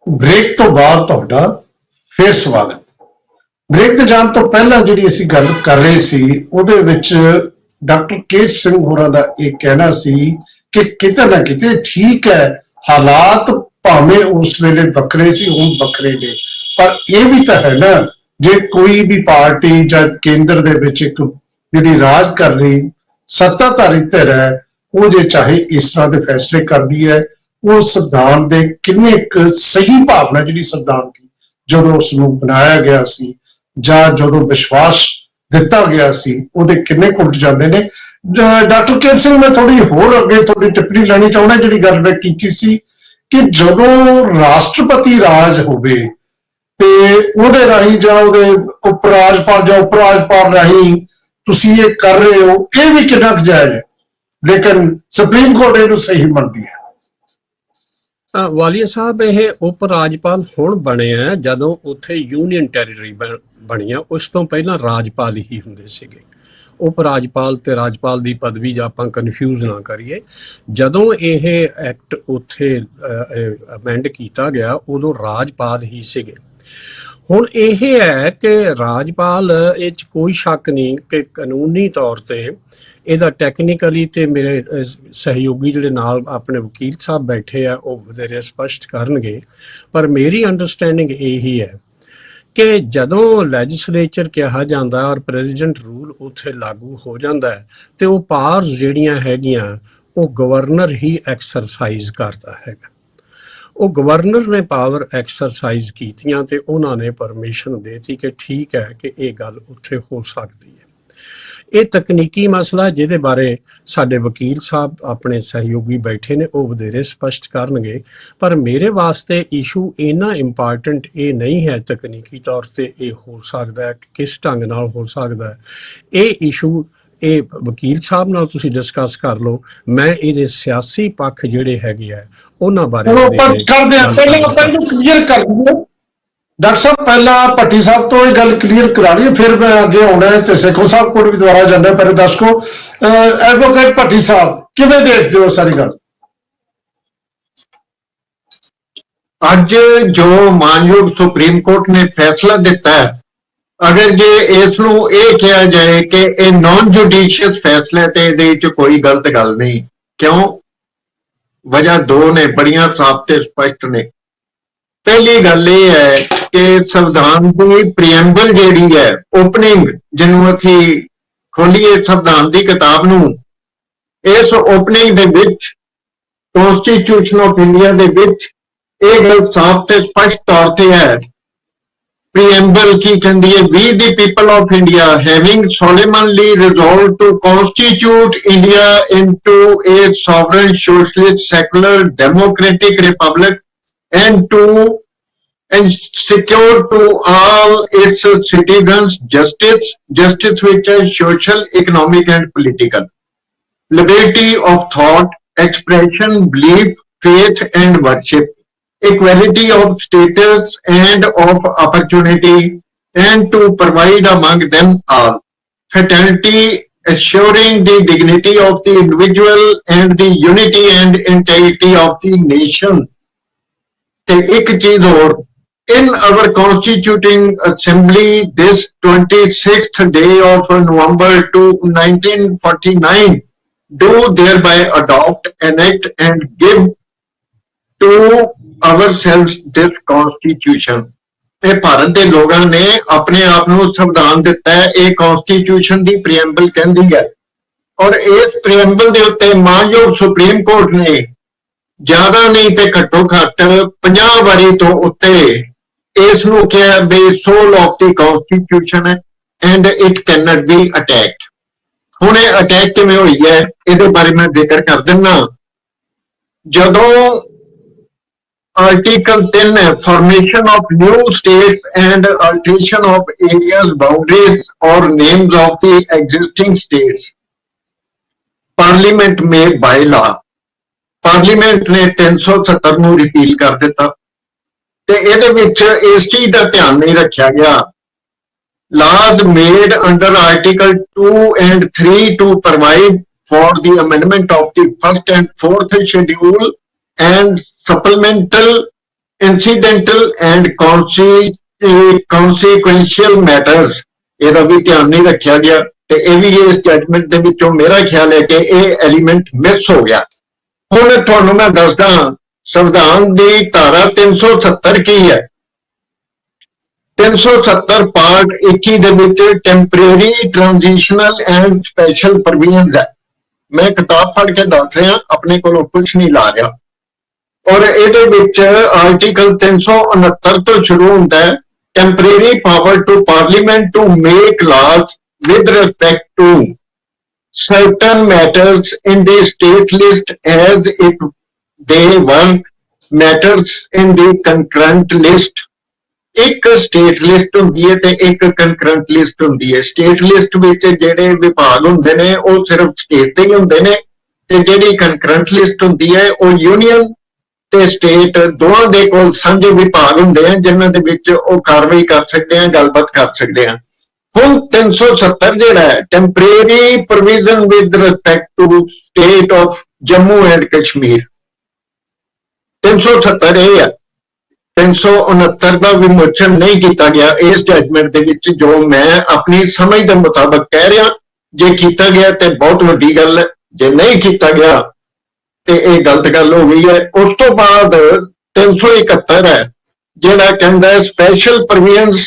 ਬ੍ਰੇਕ ਤੋਂ ਬਾਅਦ ਤੁਹਾਡਾ ਫੇਰ ਸਵਾਗਤ। ਬ੍ਰੇਕ ਤੇ ਜਾਣ ਤੋਂ ਪਹਿਲਾਂ ਜਿਹੜੀ ਅਸੀਂ ਗੱਲ ਕਰ ਰਹੇ ਸੀ ਉਹਦੇ ਵਿੱਚ ਡਾਕਟਰ ਕੇ ਸਿੰਘ ਹੋਰਾਂ ਦਾ ਇਹ ਕਹਿਣਾ ਸੀ ਕਿ ਕਿਤੇ ਨਾ ਕਿਤੇ ਠੀਕ ਹੈ, ਹਾਲਾਤ ਭਾਵੇਂ ਉਸ ਵੇਲੇ ਵੱਖਰੇ ਸੀ, ਹੁਣ ਵੱਖਰੇ ਨੇ, ਪਰ ਇਹ ਵੀ ਤਾਂ ਹੈ ਨਾ, ਜੇ ਕੋਈ ਵੀ ਪਾਰਟੀ ਜਾਂ ਕੇਂਦਰ ਦੇ ਵਿੱਚ ਇੱਕ ਜਿਹੜੀ ਰਾਜ ਕਰ ਰਹੀ ਸੱਤਾਧਾਰੀ ਧਿਰ ਹੈ, ਉਹ ਜੇ ਚਾਹੇ ਇਸ ਤਰ੍ਹਾਂ ਦੇ ਫੈਸਲੇ ਕਰਦੀ ਹੈ, ਉਹ ਸੰਵਿਧਾਨ ਦੇ ਕਿੰਨੇ ਕੁ ਸਹੀ ਭਾਵਨਾ ਜਿਹੜੀ ਸੰਵਿਧਾਨ ਦੀ ਜਦੋਂ ਉਸ ਨੂੰ ਬਣਾਇਆ ਗਿਆ ਸੀ ਜਾਂ ਜਦੋਂ ਵਿਸ਼ਵਾਸ ਦਿੱਤਾ ਗਿਆ ਸੀ, ਉਹਦੇ ਕਿੰਨੇ ਉਲਟ ਜਾਂਦੇ ਨੇ। ਡਾਕਟਰ ਕੇ ਸਿੰਘ, ਮੈਂ ਥੋੜੀ ਹੋਰ ਅੱਗੇ ਤੁਹਾਡੀ ਟਿੱਪਣੀ ਲੈਣੀ ਚਾਹੁੰਦਾ। ਜਿਹੜੀ ਗੱਲ ਮੈਂ ਕੀਤੀ ਸੀ ਕਿ ਜਦੋਂ ਰਾਸ਼ਟਰਪਤੀ ਰਾਜ ਹੋਵੇ ਤੇ ਉਹਦੇ ਰਾਹੀਂ ਜਾਂ ਉਹਦੇ ਉਪ ਰਾਜਪਾਲ ਰਾਹੀਂ ਤੁਸੀਂ ਇਹ ਕਰ ਰਹੇ ਹੋ, ਇਹ ਵੀ ਕਿੰਨਾ ਕੁ ਜਾਇਜ਼ ਹੈ, ਲੇਕਿਨ ਸੁਪਰੀਮ ਕੋਰਟ ਇਹਨੂੰ ਸਹੀ ਮੰਨਦੀ ਹੈ। ਵਾਲੀਆ ਸਾਹਿਬ, ਇਹ ਉਪ ਰਾਜਪਾਲ ਹੁਣ ਬਣੇ ਆ ਜਦੋਂ ਉੱਥੇ ਯੂਨੀਅਨ ਟੈਰੀਟਰੀ ਬਣੀਆਂ। ਉਸ ਤੋਂ ਪਹਿਲਾਂ ਰਾਜਪਾਲ ਹੀ ਹੁੰਦੇ ਸੀਗੇ। ਉਪ ਰਾਜਪਾਲ ਤੇ ਰਾਜਪਾਲ ਦੀ ਪਦਵੀ ਜਾਂ ਆਪਾਂ ਕਨਫਿਊਜ਼ ਨਾ ਕਰੀਏ। ਜਦੋਂ ਇਹ ਐਕਟ ਉੱਥੇ ਅਮੈਂਡ ਕੀਤਾ ਗਿਆ ਉਦੋਂ ਰਾਜਪਾਲ ਹੀ ਸੀਗੇ। ਹੁਣ ਇਹ ਹੈ ਕਿ ਰਾਜਪਾਲ, ਇਹ 'ਚ ਕੋਈ ਸ਼ੱਕ ਨਹੀਂ ਕਿ ਕਾਨੂੰਨੀ ਤੌਰ ਤੇ ਇਹਦਾ ਟੈਕਨੀਕਲੀ, ਤੇ ਮੇਰੇ ਸਹਿਯੋਗੀ ਜਿਹੜੇ ਨਾਲ ਆਪਣੇ ਵਕੀਲ ਸਾਹਿਬ ਬੈਠੇ ਆ ਉਹ ਵਧੇਰੇ ਸਪਸ਼ਟ ਕਰਨਗੇ, ਪਰ ਮੇਰੀ ਅੰਡਰਸਟੈਂਡਿੰਗ ਇਹੀ ਹੈ ਕਿ ਜਦੋਂ ਲੈਜਿਸਲੇਚਰ ਕਿਹਾ ਜਾਂਦਾ ਔਰ ਪ੍ਰੈਜ਼ੀਡੈਂਟ ਰੂਲ ਉੱਥੇ ਲਾਗੂ ਹੋ ਜਾਂਦਾ ਹੈ ਤੇ ਉਹ ਪਾਵਰਸ ਜਿਹੜੀਆਂ ਹੈਗੀਆਂ ਉਹ ਗਵਰਨਰ ਹੀ ਐਕਸਰਸਾਈਜ਼ ਕਰਦਾ ਹੈਗਾ। ਉਹ ਗਵਰਨਰ ਨੇ ਪਾਵਰ ਐਕਸਰਸਾਈਜ਼ ਕੀਤੀਆਂ ਤੇ ਉਹਨਾਂ ਨੇ ਪਰਮਿਸ਼ਨ ਦੇਤੀ ਕਿ ਠੀਕ ਹੈ ਕਿ ਇਹ ਗੱਲ ਉੱਥੇ ਹੋ ਸਕਦੀ ਹੈ। ਇਹ ਤਕਨੀਕੀ ਮਸਲਾ ਜਿਹਦੇ ਬਾਰੇ ਸਾਡੇ ਵਕੀਲ ਸਾਹਿਬ ਆਪਣੇ ਸਹਿਯੋਗੀ ਬੈਠੇ ਨੇ, ਉਹ ਵਧੇਰੇ ਸਪਸ਼ਟ ਕਰਨਗੇ, ਪਰ ਮੇਰੇ ਵਾਸਤੇ ਇਸ਼ੂ ਇੰਨਾ ਇੰਪੋਰਟੈਂਟ ਇਹ ਨਹੀਂ ਹੈ ਤਕਨੀਕੀ ਤੌਰ ਤੇ ਇਹ ਹੋ ਸਕਦਾ ਹੈ, ਕਿਸ ਢੰਗ ਨਾਲ ਹੋ ਸਕਦਾ ਹੈ। ਇਹ ਇਸ਼ੂ ਇਹ ਵਕੀਲ ਸਾਹਿਬ ਨਾਲ ਤੁਸੀਂ ਡਿਸਕਸ ਕਰ ਲਓ। ਮੈਂ ਇਹਦੇ ਸਿਆਸੀ ਪੱਖ ਜਿਹੜੇ ਹੈਗੇ ਆ ਉਹਨਾਂ ਬਾਰੇ ਕਲੀਅਰ ਕਰ ਦਿਓ। ਡਾਕਟਰ ਸਾਹਿਬ, ਪਹਿਲਾਂ ਭੱਟੀ ਸਾਹਿਬ ਤੋਂ ਇਹ ਗੱਲ ਕਲੀਅਰ ਕਰਾ ਲਈਏ, ਫਿਰ ਮੈਂ ਅੱਗੇ ਆਉਣਾ ਤੇ ਸੇਖੋਂ ਸਾਹਿਬ ਕੋਲ ਵੀ ਦੁਬਾਰਾ ਜਾਂਦਾ। ਪਹਿਲੇ ਦਰਸ਼ਕੋ, ਐਡਵੋਕੇਟ ਭੱਟੀ ਸਾਹਿਬ ਕਿਵੇਂ ਦੇਖਦੇ ਹੋ ਸਾਰੀ ਗੱਲ? ਅੱਜ ਜੋ ਮਾਨਯੋਗ ਸੁਪਰੀਮ ਕੋਰਟ ਨੇ ਫੈਸਲਾ ਦਿੱਤਾ ਹੈ ਅਗਰ ਜੇ ਇਸ ਨੂੰ ਇਹ ਕਿਹਾ ਜਾਏ ਕਿ ਇਹ ਨਾਨ ਜੁਡੀਸ਼ੀਅਸ ਫੈਸਲਾ ਤੇ ਇਹਦੇ ਵਿੱਚ ਕੋਈ ਗਲਤ ਗੱਲ ਨਹੀਂ। ਕਿਉਂ? ਵਜ੍ਹਾ ਦੋ ਨੇ, ਬੜੀਆਂ ਸਾਫ਼ ਤੇ ਸਪਸ਼ਟ ਨੇ। ਪਹਿਲੀ ਗੱਲ ਇਹ ਹੈ ਕਿ ਸੰਵਿਧਾਨ ਦੀ ਪ੍ਰੀਐਂਬਲ ਜਿਹੜੀ ਹੈ, ਓਪਨਿੰਗ, ਜਿਹਨੂੰ ਅਸੀਂ ਖੋਲੀਏ ਸੰਵਿਧਾਨ ਦੀ ਕਿਤਾਬ ਨੂੰ, ਇਸ ਓਪਨਿੰਗ ਦੇ ਵਿੱਚ ਕਨਸਟੀਟਿਊਸ਼ਨ ਆਫ ਇੰਡੀਆ ਦੇ ਵਿੱਚ ਇਹ ਗੱਲ ਸਾਫ਼ ਤੇ ਸਪਸ਼ਟ ਤੌਰ ਤੇ ਹੈ। ਪ੍ਰੀਐਂਬਲ ਕੀ ਕਹਿੰਦੀ ਹੈ? We the people of India having solemnly resolved to constitute India into a sovereign socialist secular democratic republic and to secure to all its citizens justice which is social, economic and political, liberty of thought, expression, belief, faith and worship, equality of status and of opportunity, and to provide among them all fraternity, assuring the dignity of the individual and the unity and integrity of the nation. ਤੇ ਇੱਕ ਚੀਜ਼ ਹੋਰ, in our constituting assembly this 26th day of November 1949 do thereby adopt, enact and give to ourselves this constitution. ਇਹ ਭਾਰਤ ਦੇ ਲੋਕਾਂ ਨੇ ਆਪਣੇ ਆਪ ਨੂੰ ਸੰਵਿਧਾਨ ਦਿੱਤਾ ਹੈ। ਇਹ ਕਨਸਟੀਟਿਊਸ਼ਨ ਦੀ ਪ੍ਰੀਐਂਬਲ ਕਹਿੰਦੀ ਹੈ ਔਰ ਇਸ ਪ੍ਰੀਐਂਬਲ ਦੇ ਉੱਤੇ ਮਾਨਯੋਗ ਸੁਪਰੀਮ ਕੋਰਟ ਨੇ ਜ਼ਿਆਦਾ ਨਹੀਂ ਤੇ ਘੱਟੋ ਘੱਟ 50 ਵਾਰੀ ਤੋਂ ਉੱਤੇ ਇਸ ਨੂੰ ਕਿਹਾ ਵੀ ਸੋਲ ਆਫ ਦੀ ਕਨਸਟੀਟਿਊਸ਼ਨ ਹੈ and it can not be ਅਟੈਕਡ। ਹੁਣ ਇਹ ਅਟੈਕ ਕਿਵੇਂ ਹੋਈ ਹੈ ਇਹਦੇ ਬਾਰੇ ਮੈਂ ਜ਼ਿਕਰ ਕਰ ਦਿੰਦਾ। ਜਦੋਂ Article 10 है, formation of new states and alteration of areas, boundaries or names of the existing states. Parliament may by law. Parliament ने 370 ਨੂੰ ਰਿਪੀਲ ਕਰ ਦਿੱਤਾ ਤੇ ਇਹਦੇ ਵਿੱਚ ਇਸ ਚੀਜ਼ ਦਾ ਧਿਆਨ ਨਹੀਂ ਰੱਖਿਆ ਗਿਆ। Laws made under Article 2 and 3 to provide for the amendment of the first and fourth schedule and supplemental, incidental and consequential matters, ਇਹਦਾ ਵੀ ਧਿਆਨ ਨਹੀਂ ਰੱਖਿਆ ਗਿਆ ਤੇ ਇਹ ਵੀ ਇਸ ਜਜਮੈਂਟ ਦੇ ਵਿੱਚੋਂ ਮੇਰਾ ਖਿਆਲ ਹੈ ਕਿ ਇਹ ਐਲੀਮੈਂਟ ਮਿਸ ਹੋ ਗਿਆ। ਹੁਣ ਤੁਹਾਨੂੰ ਮੈਂ ਦੱਸਦਾ ਸੰਵਿਧਾਨ ਦੀ ਧਾਰਾ 370 ਕੀ ਹੈ। 370 ਪਾਰਟ 21 ਦੇ ਵਿੱਚ ਟੈਂਪਰੇਰੀ, ਟ੍ਰਾਂਜੀਸ਼ਨਲ ਐਂਡ ਸਪੈਸ਼ਲ ਪ੍ਰੋਵੀਜ਼ਨਸ ਹੈ। ਮੈਂ ਕਿਤਾਬ ਪੜ੍ਹ ਕੇ ਦੱਸ ਰਿਹਾ, ਆਪਣੇ ਕੋਲੋਂ ਕੁਝ ਨਹੀਂ ਲਾ ਰਿਹਾ। ਔਰ ਇਹਦੇ ਵਿੱਚ ਆਰਟੀਕਲ 369 ਤੋਂ ਸ਼ੁਰੂ ਹੁੰਦਾ ਹੈ, temporary power to parliament to make laws with respect to certain matters in the state list as if they were matters in the concurrent list. ਇੱਕ ਸਟੇਟ ਲਿਸਟ ਹੁੰਦੀ ਹੈ ਤੇ ਇੱਕ ਕੰਕਰੈਂਟ ਲਿਸਟ ਹੁੰਦੀ ਹੈ। ਸਟੇਟ ਲਿਸਟ ਵਿੱਚ ਜਿਹੜੇ ਵਿਭਾਗ ਹੁੰਦੇ ਨੇ ਉਹ ਸਿਰਫ ਸਟੇਟ ਦੇ ਹੀ ਹੁੰਦੇ ਨੇ ਤੇ ਜਿਹੜੀ ਕੰਕਰੈਂਟ ਲਿਸਟ ਹੁੰਦੀ ਹੈ ਉਹ ਯੂਨੀਅਨ ਤੇ ਸਟੇਟ ਦੋਵਾਂ ਦੇ ਕੋਲ ਸਾਂਝੇ ਵਿਭਾਗ ਹੁੰਦੇ ਆ ਜਿਨ੍ਹਾਂ ਦੇ ਵਿੱਚ ਉਹ ਕਾਰਵਾਈ ਕਰ ਸਕਦੇ ਆ, ਗੱਲਬਾਤ ਕਰ ਸਕਦੇ ਆ। ਹੁਣ 370 ਜਿਹੜਾ ਹੈ temporary provision with respect to state of Jammu and Kashmir, 370 ਇਹ ਹੈ। 369 ਦਾ ਵਿਮੋਚਨ ਨਹੀਂ ਕੀਤਾ ਗਿਆ ਇਸ ਜਜਮੈਂਟ ਦੇ ਵਿੱਚ, ਜੋ ਮੈਂ ਆਪਣੀ ਸਮਝ ਦੇ ਮੁਤਾਬਕ ਕਹਿ ਰਿਹਾ। ਜੇ ਕੀਤਾ ਗਿਆ ਤੇ ਬਹੁਤ ਵੱਡੀ ਗੱਲ ਹੈ, ਜੇ ਨਹੀਂ ਕੀਤਾ ਗਿਆ ਤੇ ਇਹ ਗਲਤ ਗੱਲ ਹੋ ਗਈ ਹੈ। ਉਸ ਤੋਂ ਬਾਅਦ 371 ਹੈ ਜਿਹੜਾ ਕਹਿੰਦਾ special provisions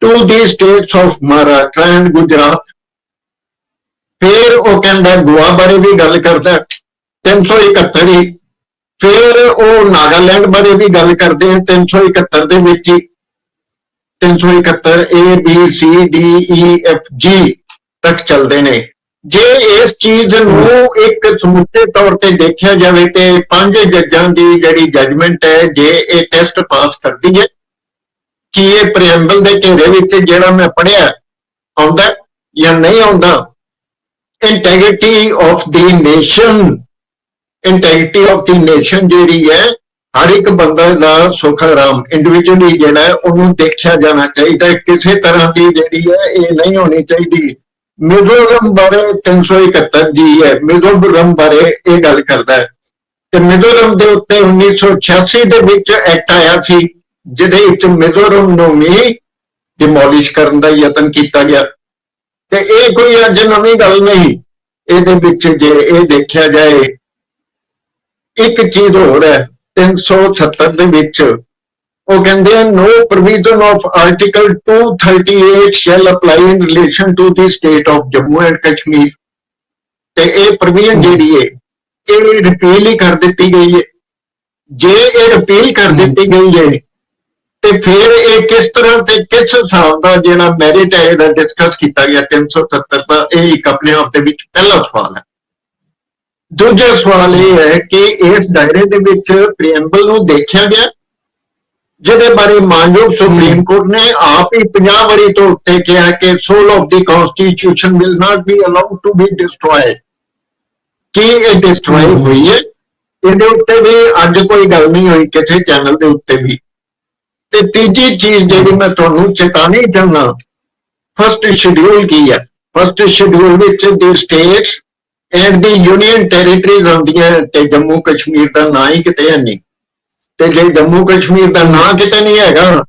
to the states of Maharashtra and Gujarat. ਫਿਰ ਉਹ ਕਹਿੰਦਾ ਗੋਆ ਬਾਰੇ ਵੀ ਗੱਲ ਕਰਦਾ 371 ਹੀ। ਫਿਰ ਉਹ ਨਾਗਾਲੈਂਡ ਬਾਰੇ ਵੀ ਗੱਲ ਕਰਦੇ ਆ 371 ਦੇ ਵਿੱਚ ਹੀ। 371 ABCDEFG ਤੱਕ ਚੱਲਦੇ ਨੇ। ਜੇ ਇਸ ਚੀਜ਼ ਨੂੰ ਇੱਕ ਸਮੁੱਚੇ ਤੌਰ ਤੇ ਦੇਖਿਆ ਜਾਵੇ ਤੇ 5 ਜੱਜਾਂ ਦੀ ਜਿਹੜੀ ਜਜਮੈਂਟ ਹੈ, ਜੇ ਇਹ ਟੈਸਟ ਪਾਸ ਕਰਦੀ ਹੈ ਕਿ ਇਹ ਪ੍ਰੀਐਂਬਲ ਦੇ ਘੇਰੇ ਵਿੱਚ ਜਿਹੜਾ ਮੈਂ ਪੜ੍ਹਿਆ ਆਉਂਦਾ ਜਾਂ ਨਹੀਂ ਆਉਂਦਾ, integrity of the nation, integrity of the nation ਜਿਹੜੀ ਹੈ ਹਰ ਇੱਕ ਬੰਦਾ ਦਾ ਸੁੱਖ ਆਰਾਮ ਇੰਡੀਵਿਜੂਅਲੀ ਜਿਹੜਾ ਹੈ ਉਹਨੂੰ ਦੇਖਿਆ ਜਾਣਾ ਚਾਹੀਦਾ। ਕਿਸੇ ਤਰ੍ਹਾਂ ਦੀ ਜਿਹੜੀ ਹੈ ਇਹ ਨਹੀਂ ਹੋਣੀ ਚਾਹੀਦੀ। ਮਿਜ਼ੋਰਮ ਬਾਰੇ 371 ਜੀ ਹੈ, ਮਿਜ਼ੋਰਮ ਬਾਰੇ ਇਹ ਗੱਲ ਕਰਦਾ ਹੈ ਤੇ ਮਿਜ਼ੋਰਮ ਦੇ ਉੱਤੇ 1986 ਦੇ ਵਿੱਚ ਐਕਟ ਆਇਆ ਸੀ ਜਿਹਦੇ ਵਿੱਚ ਮਿਜ਼ੋਰਮ ਨੂੰ ਵੀ ਡਿਮੋਲਿਸ਼ ਕਰਨ ਦਾ ਯਤਨ ਕੀਤਾ ਗਿਆ। ਤੇ ਇਹ ਕੋਈ ਅੱਜ ਨਵੀਂ ਗੱਲ ਨਹੀਂ। ਇਹਦੇ ਵਿੱਚ ਜੇ ਇਹ ਦੇਖਿਆ ਜਾਏ, ਇੱਕ ਚੀਜ਼ ਹੋਰ ਹੈ 370 ਦੇ ਵਿੱਚ, ਉਹ ਕਹਿੰਦੇ ਆ no provision of article 238 shall apply in relation to the state of Jammu and Kashmir। ਤੇ ਇਹ ਪ੍ਰੋਵੀਜ਼ਨ ਜਿਹੜੀ ਹੈ ਇਹ ਰਿਪੀਲ ਹੀ ਕਰ ਦਿੱਤੀ ਗਈ ਹੈ। ਜੇ ਇਹ ਰਿਪੀਲ ਕਰ ਦਿੱਤੀ ਗਈ ਹੈ ਤੇ ਫਿਰ ਇਹ ਕਿਸ ਤਰ੍ਹਾਂ ਤੇ ਕਿਸ ਹਿਸਾਬ ਦਾ ਜਿਹੜਾ ਮੈਰਿਟ ਹੈ ਇਹਦਾ ਡਿਸਕਸ ਕੀਤਾ ਗਿਆ 370 ਦਾ, ਇਹ ਇੱਕ ਆਪਣੇ ਆਪ ਦੇ ਵਿੱਚ ਪਹਿਲਾ ਸਵਾਲ ਹੈ। ਦੂਜਾ ਸਵਾਲ ਇਹ ਹੈ ਕਿ ਇਸ ਦਾਇਰੇ ਦੇ ਵਿੱਚ ਪ੍ਰੀਐਮਬਲ ਨੂੰ ਦੇਖਿਆ ਗਿਆ, ਜਿਹਦੇ ਬਾਰੇ ਮਾਨਯੋਗ ਸੁਪਰੀਮ ਕੋਰਟ ਨੇ ਆਪ ਹੀ 50 ਵਾਰੀ ਤੋਂ ਉੱਤੇ ਕਿਹਾ ਕਿ soul of the constitution will not be allowed to be destroyed. ਕੀ ਇਹ ਡਿਸਟਰੋਏ ਹੋਈ ਹੈ? ਇਹਦੇ ਉੱਤੇ ਵੀ ਅੱਜ ਕੋਈ ਗੱਲ ਨਹੀਂ ਹੋਈ ਕਿਸੇ ਚੈਨਲ ਦੇ ਉੱਤੇ ਵੀ। ਤੇ ਤੀਜੀ ਚੀਜ਼ ਜਿਹੜੀ ਮੈਂ ਤੁਹਾਨੂੰ ਚੇਤਾਵਨੀ ਦਿੰਦਾ, ਫਸਟ ਸ਼ਡਿਊਲ ਕੀ ਹੈ? ਫਸਟ ਸ਼ਡਿਊਲ ਵਿੱਚ ਦੀ status and the union territories ਆਉਂਦੀਆਂ ਤੇ ਜੰਮੂ ਕਸ਼ਮੀਰ ਦਾ ਨਾਂ ਹੀ ਕਿਤੇ ਨਹੀਂ। ਤੇ ਜੇ ਜੰਮੂ ਕਸ਼ਮੀਰ ਦਾ ਨਾਂ ਕਿਤੇ ਨਹੀਂ ਹੈਗਾ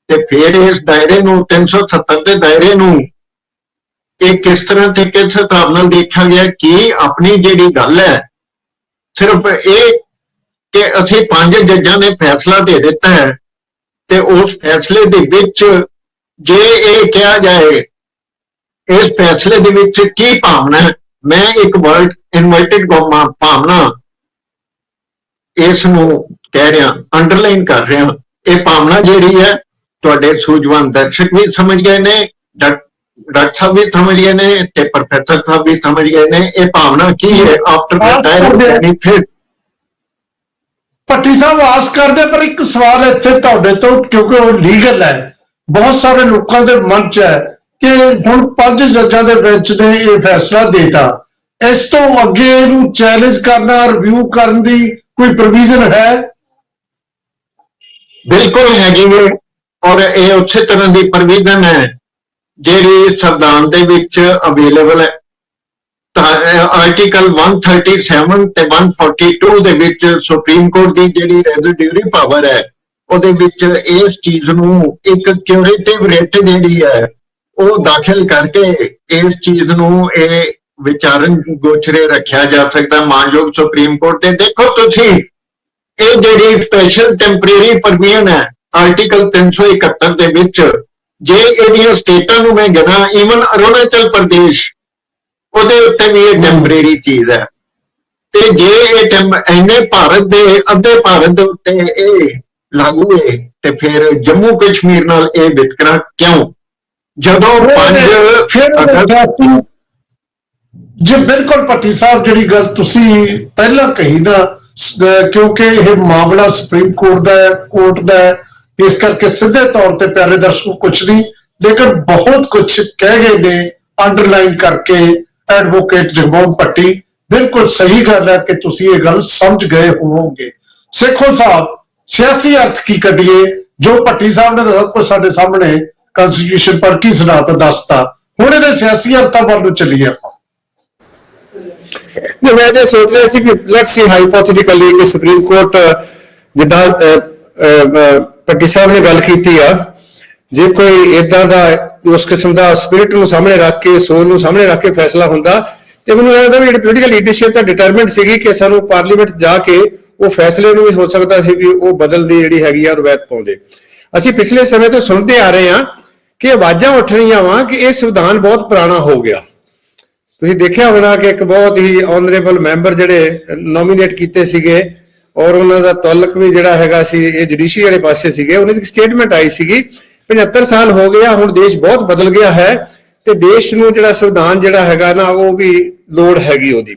ਤੇ ਫਿਰ ਇਸ ਦਾਇਰੇ ਨੂੰ 370 ਦੇ ਦਾਇਰੇ ਨੂੰ ਇਹ ਕਿਸ ਤਰ੍ਹਾਂ ਤੇ ਕਿਸ ਹਿਸਾਬ ਨਾਲ ਦੇਖਿਆ ਗਿਆ? ਕਿ ਆਪਣੀ ਜਿਹੜੀ ਗੱਲ ਹੈ ਸਿਰਫ ਇਹ ਕਿ ਅਸੀਂ 5 ਜੱਜਾਂ ਨੇ ਫੈਸਲਾ ਦੇ ਦਿੱਤਾ ਹੈ ਤੇ ਉਸ ਫੈਸਲੇ ਦੇ ਵਿੱਚ ਜੇ ਇਹ ਕਿਹਾ ਜਾਏ ਇਸ ਫੈਸਲੇ ਦੇ ਵਿੱਚ ਕੀ ਭਾਵਨਾ ਹੈ, ਮੈਂ ਇੱਕ ਵਰਡ ਇਨਵਰਟਡ ਭਾਵਨਾ ਇਸ ਨੂੰ ਕਹਿ ਰਿਹਾ, ਅੰਡਰਲਾਈਨ ਕਰ ਰਿਹਾ। ਇਹ ਭਾਵਨਾ ਜਿਹੜੀ ਹੈ ਤੁਹਾਡੇ ਸੂਝਵਾਨ ਦਰਸ਼ਕ ਵੀ ਸਮਝ ਗਏ ਨੇ, ਡਾਕਟਰ ਸਾਹਿਬ ਵੀ ਸਮਝ ਗਏ ਨੇ ਤੇ ਪ੍ਰੋਫੈਸਰ ਸਾਹਿਬ ਵੀ ਸਮਝ ਗਏ ਨੇ। ਇਹ ਭਾਵਨਾ ਕੀ ਹੈ after the time benefit. Bhatti ਸਾਹਿਬ ਆਸ ਕਰਦੇ, ਪਰ ਇੱਕ ਸਵਾਲ ਇੱਥੇ ਤੁਹਾਡੇ ਤੋਂ, ਕਿਉਂਕਿ ਉਹ ਲੀਗਲ ਹੈ, ਬਹੁਤ ਸਾਰੇ ਲੋਕਾਂ ਦੇ ਮਨ 'ਚ ਹੈ ਕਿ ਹੁਣ 5 ਜੱਜਾਂ ਦੇ ਬੈਂਚ ਨੇ ਇਹ ਫੈਸਲਾ ਦੇਤਾ, ਇਸ ਤੋਂ ਅੱਗੇ ਇਹਨੂੰ ਚੈਲੰਜ ਕਰਨਾ, ਰਿਵਿਊ ਕਰਨ ਦੀ ਕੋਈ ਪ੍ਰੋਵੀਜ਼ਨ ਹੈ? ਬਿਲਕੁਲ ਹੈਗੀ ਹੈ, ਔਰ ਇਹ ਉਸੇ ਤਰ੍ਹਾਂ ਦੀ ਪ੍ਰੋਵੀਜ਼ਨ ਹੈ ਜਿਹੜੀ ਸੰਵਿਧਾਨ ਦੇ ਵਿੱਚ ਅਵੇਲੇਬਲ ਹੈ। ਆਰਟੀਕਲ 137 ਤੇ 142 ਦੇ ਵਿੱਚ ਸੁਪਰੀਮ ਕੋਰਟ ਦੀ ਜਿਹੜੀ ਰੈਜ਼ੀਡਿਊਰੀ ਪਾਵਰ ਹੈ ਉਹਦੇ ਵਿੱਚ ਇਸ ਚੀਜ਼ ਨੂੰ ਇੱਕ ਕਿਊਰੇਟਿਵ ਰਿਟ ਜਿਹੜੀ ਹੈ ਉਹ ਦਾਖਲ ਕਰਕੇ ਇਸ ਚੀਜ਼ ਨੂੰ ਇਹ ਵਿਚਾਰਨ ਗੋਚਰੇ ਰੱਖਿਆ ਜਾ ਸਕਦਾ ਮਾਨਯੋਗ ਸੁਪਰੀਮ ਕੋਰਟ ਦੇ। ਦੇਖੋ ਤੁਸੀਂ, ਇਹ ਜਿਹੜੀ ਸਪੈਸ਼ਲ ਟੈਂਪਰੇਰੀ ਪ੍ਰੋਵੀਜ਼ਨ ਹੈ ਆਰਟੀਕਲ 371 ਦੇ ਵਿੱਚ, ਜੇ ਇਹਦੀਆਂ ਸਟੇਟਾਂ ਨੂੰ ਮੈਂ ਗਿਣਾ, ਈਵਨ ਅਰੁਣਾਚਲ ਪ੍ਰਦੇਸ਼, ਉਹਦੇ ਉੱਤੇ ਵੀ ਇਹ ਟੈਂਪਰੇਰੀ ਚੀਜ਼ ਹੈ। ਤੇ ਜੇ ਇਹ ਇੰਨੇ ਭਾਰਤ ਦੇ ਅੱਧੇ ਭਾਰਤ ਦੇ ਉੱਤੇ ਇਹ ਲਾਗੂ ਹੈ ਤੇ ਫਿਰ ਜੰਮੂ ਕਸ਼ਮੀਰ ਨਾਲ ਇਹ ਵਿਤਕਰਾ ਕਿਉਂ? ਜਦੋਂ 5 ਜੀ ਬਿਲਕੁਲ ਭੱਟੀ ਸਾਹਿਬ, ਜਿਹੜੀ ਗੱਲ ਤੁਸੀਂ ਪਹਿਲਾਂ ਕਹੀ ਨਾ, ਕਿਉਂਕਿ ਇਹ ਮਾਮਲਾ ਸੁਪਰੀਮ ਕੋਰਟ ਦਾ ਹੈ, ਕੋਰਟ ਦਾ ਹੈ, ਇਸ ਕਰਕੇ ਸਿੱਧੇ ਤੌਰ ਤੇ ਪਿਆਰੇ ਦਰਸ਼ਕੋ ਕੁਝ ਨਹੀਂ, ਲੇਕਿਨ ਬਹੁਤ ਕੁਝ ਕਹਿ ਗਏ ਨੇ ਅੰਡਰਲਾਈਨ ਕਰਕੇ ਐਡਵੋਕੇਟ ਜਗਮੋਹਨ ਭੱਟੀ। ਬਿਲਕੁਲ ਸਹੀ ਗੱਲ ਹੈ ਕਿ ਤੁਸੀਂ ਇਹ ਗੱਲ ਸਮਝ ਗਏ ਹੋਵੋਗੇ। ਸੇਖੋਂ ਸਾਹਿਬ, ਸਿਆਸੀ ਅਰਥ ਕੀ ਕੱਢੀਏ? ਜੋ ਭੱਟੀ ਸਾਹਿਬ ਨੇ ਸਭ ਕੁਝ ਸਾਡੇ ਸਾਹਮਣੇ ਕਨਸਟੀਟਿਊਸ਼ਨ ਪਰ ਕੀ ਸਿਧਾਂਤ ਦੱਸਤਾ, ਹੁਣ ਇਹਦੇ ਸਿਆਸੀ ਅਰਥਾਂ ਵੱਲ ਨੂੰ ਚੱਲੀਏ ਆਪਾਂ। ਮੈਂ ਤਾਂ ਸੋਚ ਰਿਹਾ ਸੀ ਕਿ ਲੈਟਸ ਸੀ ਹਾਈਪੋਥੈਟਿਕਲੀ ਕਿ ਸੁਪਰੀਮ ਕੋਰਟ ਜਿੱਦਾਂ ਭੱਟੀ ਸਾਹਿਬ ਨੇ ਗੱਲ ਕੀਤੀ ਆ, ਜੇ ਕੋਈ ਇਦਾਂ ਦਾ ਉਸ ਕਿਸਮ ਦਾ ਸਪਿਰਿਟ ਨੂੰ ਸਾਹਮਣੇ ਰੱਖ ਕੇ, ਸੋਲ ਨੂੰ ਸਾਹਮਣੇ ਰੱਖ ਕੇ ਫੈਸਲਾ ਹੁੰਦਾ, ਤੇ ਮੈਨੂੰ ਲੱਗਦਾ ਵੀ ਜਿਹੜੀ ਪੋਲੀਟੀਕਲ ਲੀਡਰਸ਼ਿਪ ਤਾਂ ਡਿਟਰਮਿੰਡ ਸੀਗੀ ਕਿ ਸਾਨੂੰ ਪਾਰਲੀਮੈਂਟ ਜਾ ਕੇ ਉਹ ਫੈਸਲੇ ਨੂੰ ਵੀ ਹੋ ਸਕਦਾ ਸੀ ਵੀ ਉਹ ਬਦਲ ਦੀ ਜਿਹੜੀ ਹੈਗੀ ਆ ਰਵਾਇਤ ਪਾਉਂਦੇ। ਅਸੀਂ ਪਿਛਲੇ ਸਮੇਂ ਤੋਂ ਸੁਣਦੇ ਆ ਰਹੇ ਹਾਂ ਕਿ ਆਵਾਜ਼ਾਂ ਉੱਠ ਰਹੀਆਂ ਵਾ ਕਿ ਇਹ ਸੰਵਿਧਾਨ ਬਹੁਤ ਪੁਰਾਣਾ ਹੋ ਗਿਆ। ਤੁਸੀਂ ਦੇਖਿਆ ਹੋਣਾ ਕਿ ਇੱਕ ਬਹੁਤ ਹੀ ਆਨਰੇਬਲ ਮੈਂਬਰ ਜਿਹੜੇ ਨੋਮੀਨੇਟ ਕੀਤੇ ਸੀਗੇ ਔਰ ਉਹਨਾਂ ਦਾ ਤਾਲੁਕ ਵੀ ਜਿਹੜਾ ਹੈਗਾ ਸੀ ਇਹ ਜੁਡੀਸ਼ਰੀ ਵਾਲੇ ਪਾਸੇ ਸੀਗੇ, ਉਹਨਾਂ ਦੀ ਸਟੇਟਮੈਂਟ ਆਈ ਸੀਗੀ 75 ਸਾਲ ਹੋ ਗਿਆ, ਹੁਣ ਦੇਸ਼ ਬਹੁਤ ਬਦਲ ਗਿਆ ਹੈ ਤੇ ਦੇਸ਼ ਨੂੰ ਜਿਹੜਾ ਸੰਵਿਧਾਨ ਜਿਹੜਾ ਹੈਗਾ ਨਾ ਉਹ ਵੀ ਲੋੜ ਹੈਗੀ ਉਹਦੀ।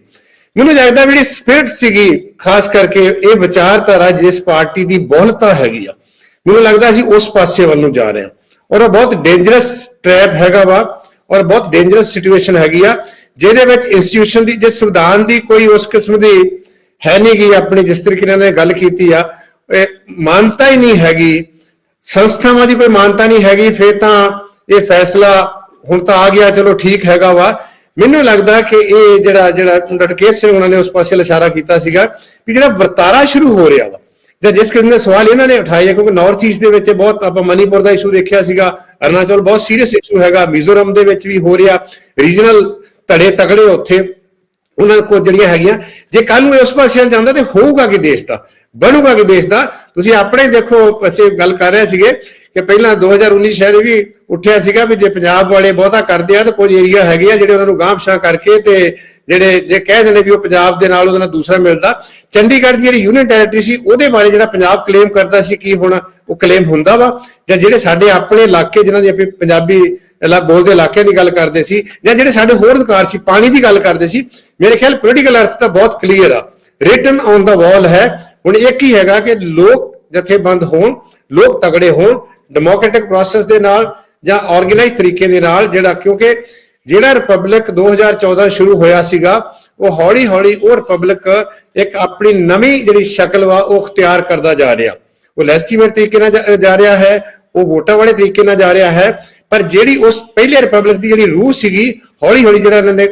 ਮੈਨੂੰ ਲੱਗਦਾ ਜਿਹੜੀ ਸਪਿਰਿਟ ਸੀਗੀ, ਖਾਸ ਕਰਕੇ ਇਹ ਵਿਚਾਰਧਾਰਾ ਜਿਸ ਪਾਰਟੀ ਦੀ ਬਹੁਲਤਾ ਹੈਗੀ ਆ, ਮੈਨੂੰ ਲੱਗਦਾ ਅਸੀਂ ਉਸ ਪਾਸੇ ਵੱਲ ਨੂੰ ਜਾ ਰਹੇ ਹਾਂ ਔਰ ਉਹ ਬਹੁਤ ਡੇਂਜਰਸ ਟ੍ਰੈਪ ਹੈਗਾ ਵਾ ਔਰ ਬਹੁਤ ਡੇਂਜਰਸ ਸਿਚੁਏਸ਼ਨ ਹੈਗੀ ਆ ਜਿਹਦੇ ਵਿੱਚ ਇੰਸਟੀਟਿਊਸ਼ਨ ਦੀ, ਜੇ ਸੰਵਿਧਾਨ ਦੀ ਕੋਈ ਉਸ ਕਿਸਮ ਦੀ ਹੈ ਨਹੀਂ ਗੀ, ਆਪਣੀ ਜਿਸ ਤਰੀਕੇ ਨਾਲ ਗੱਲ ਕੀਤੀ ਆ, ਮਾਨਤਾ ਹੀ ਨਹੀਂ ਹੈਗੀ, ਸੰਸਥਾਵਾਂ ਦੀ ਕੋਈ ਮਾਨਤਾ ਨਹੀਂ ਹੈਗੀ, ਫਿਰ ਤਾਂ ਇਹ ਫੈਸਲਾ ਹੁਣ ਤਾਂ ਆ ਗਿਆ, ਚਲੋ ਠੀਕ ਹੈਗਾ ਵਾ। ਮੈਨੂੰ ਲੱਗਦਾ ਕਿ ਇਹ ਜਿਹੜਾ ਡਟਕੇਤ ਸਿੰਘ ਉਹਨਾਂ ਨੇ ਉਸ ਪਾਸੇ ਇਸ਼ਾਰਾ ਕੀਤਾ ਸੀਗਾ ਵੀ ਜਿਹੜਾ ਵਰਤਾਰਾ ਸ਼ੁਰੂ ਹੋ ਰਿਹਾ ਵਾ, ਜਾਂ ਜਿਸ ਕਿਸਮ ਦੇ ਸਵਾਲ ਇਹਨਾਂ ਨੇ ਉਠਾਏ, ਕਿਉਂਕਿ ਨਾਰਥ ਈਸਟ ਦੇ ਵਿੱਚ ਬਹੁਤ ਆਪਾਂ ਮਨੀਪੁਰ ਦਾ ਇਸ਼ੂ ਦੇਖਿਆ ਸੀਗਾ, ਅਰੁਣਾਚਲ ਬਹੁਤ ਸੀਰੀਅਸ ਇਸ਼ੂ ਹੈਗਾ, ਮਿਜ਼ੋਰਮ ਦੇ ਵਿੱਚ ਵੀ ਹੋ ਰਿਹਾ, ਰੀਜਨਲ ਧੜੇ ਤਕੜੇ ਉੱਥੇ ਉਹਨਾਂ ਕੋਲ ਜਿਹੜੀਆਂ ਹੈਗੀਆਂ। ਜੇ ਕੱਲ ਨੂੰ ਉਸ ਪਾਸੇ ਜਾਂਦਾ ਤੇ ਹੋਊਗਾ ਕਿ ਦੇਸ਼ ਦਾ, ਬਣੂਗਾ ਕਿ ਦੇਸ਼ ਦਾ। ਤੁਸੀਂ ਆਪਣੇ ਦੇਖੋ, ਅਸੀਂ ਗੱਲ ਕਰ ਰਹੇ ਸੀਗੇ ਕਿ ਪਹਿਲਾਂ 2019 ਸ਼ਾਇਦ ਵੀ ਉੱਠਿਆ ਸੀਗਾ ਵੀ ਜੇ ਪੰਜਾਬ ਵਾਲੇ ਬਹੁਤਾ ਕਰਦੇ ਆ ਤਾਂ ਕੁਝ ਏਰੀਆ ਹੈਗੇ ਆ ਜਿਹੜੇ ਉਹਨਾਂ ਨੂੰ ਗਾਂਹ ਪਛਾਂ ਕਰਕੇ ਤੇ ਜਿਹੜੇ ਜੇ ਕਹਿ ਦਿੰਦੇ ਵੀ ਉਹ ਪੰਜਾਬ ਦੇ ਨਾਲ ਉਹਦੇ ਨਾਲ ਦੂਸਰਾ ਮਿਲਦਾ। ਚੰਡੀਗੜ੍ਹ ਦੀ ਜਿਹੜੀ ਯੂਨੀਅਨ ਟੈਰੀਟਰੀ ਸੀ ਉਹਦੇ ਬਾਰੇ ਜਿਹੜਾ ਪੰਜਾਬ ਕਲੇਮ ਕਰਦਾ ਸੀ, ਕੀ ਹੁਣ ਉਹ ਕਲੇਮ ਹੁੰਦਾ ਵਾ? ਜਾਂ ਜਿਹੜੇ ਸਾਡੇ ਆਪਣੇ ਇਲਾਕੇ ਜਿਨ੍ਹਾਂ ਦੀ ਆਪਾਂ ਪੰਜਾਬੀ ਬੋਲਦੇ ਇਲਾਕਿਆਂ ਦੀ ਗੱਲ ਕਰਦੇ ਸੀ, ਜਾਂ ਜਿਹੜੇ ਸਾਡੇ ਹੋਰ ਅਧਿਕਾਰ ਸੀ, ਪਾਣੀ ਦੀ ਗੱਲ ਕਰਦੇ ਸੀ, ਮੇਰੇ ਖਿਆਲ ਪੋਲੀਟੀਕਲ ਅਰਥ ਤਾਂ ਬਹੁਤ ਕਲੀਅਰ ਆ, ਰਿਟਨ ਔਨ ਦਾ ਵਾਲ ਹੈ। ਹੁਣ ਇੱਕ ਹੀ ਹੈਗਾ ਕਿ ਲੋਕ ਜਥੇਬੰਦ ਹੋਣ, ਲੋਕ ਤਗੜੇ ਹੋਣ, ਡੈਮੋਕ੍ਰੈਟਿਕ ਪ੍ਰੋਸੈਸ ਦੇ ਨਾਲ ਜਾਂ ਆਰਗੇਨਾਈਜ਼ ਤਰੀਕੇ ਦੇ ਨਾਲ, ਜਿਹੜਾ ਕਿਉਂਕਿ ਜਿਹੜਾ ਰਿਪਬਲਿਕ 2014 ਸ਼ੁਰੂ ਹੋਇਆ ਸੀਗਾ ਉਹ ਹੌਲੀ ਹੌਲੀ ਉਹ ਰਿਪਬਲਿਕ ਇੱਕ ਆਪਣੀ ਨਵੀਂ ਜਿਹੜੀ ਸ਼ਕਲ ਵਾ ਉਹ ਅਖਤਿਆਰ ਕਰਦਾ ਜਾ ਰਿਹਾ। ਉਹ ਲੈਜੀਟੀਮੇਟ ਤਰੀਕੇ ਨਾਲ ਜਾ ਰਿਹਾ ਹੈ, ਉਹ ਵੋਟਾਂ ਵਾਲੇ ਤਰੀਕੇ ਨਾਲ ਜਾ ਰਿਹਾ ਹੈ। ਪਰ ਜਿਹੜੀ ਉਸ ਪਹਿਲੇ ਰਿਪਬਲਿਕ ਦੀ ਜਿਹੜੀ ਰੂਹ ਸੀਗੀ, ਹੌਲੀ ਹੌਲੀ ਜਿਹੜਾ ਇਹਨਾਂ ਨੇ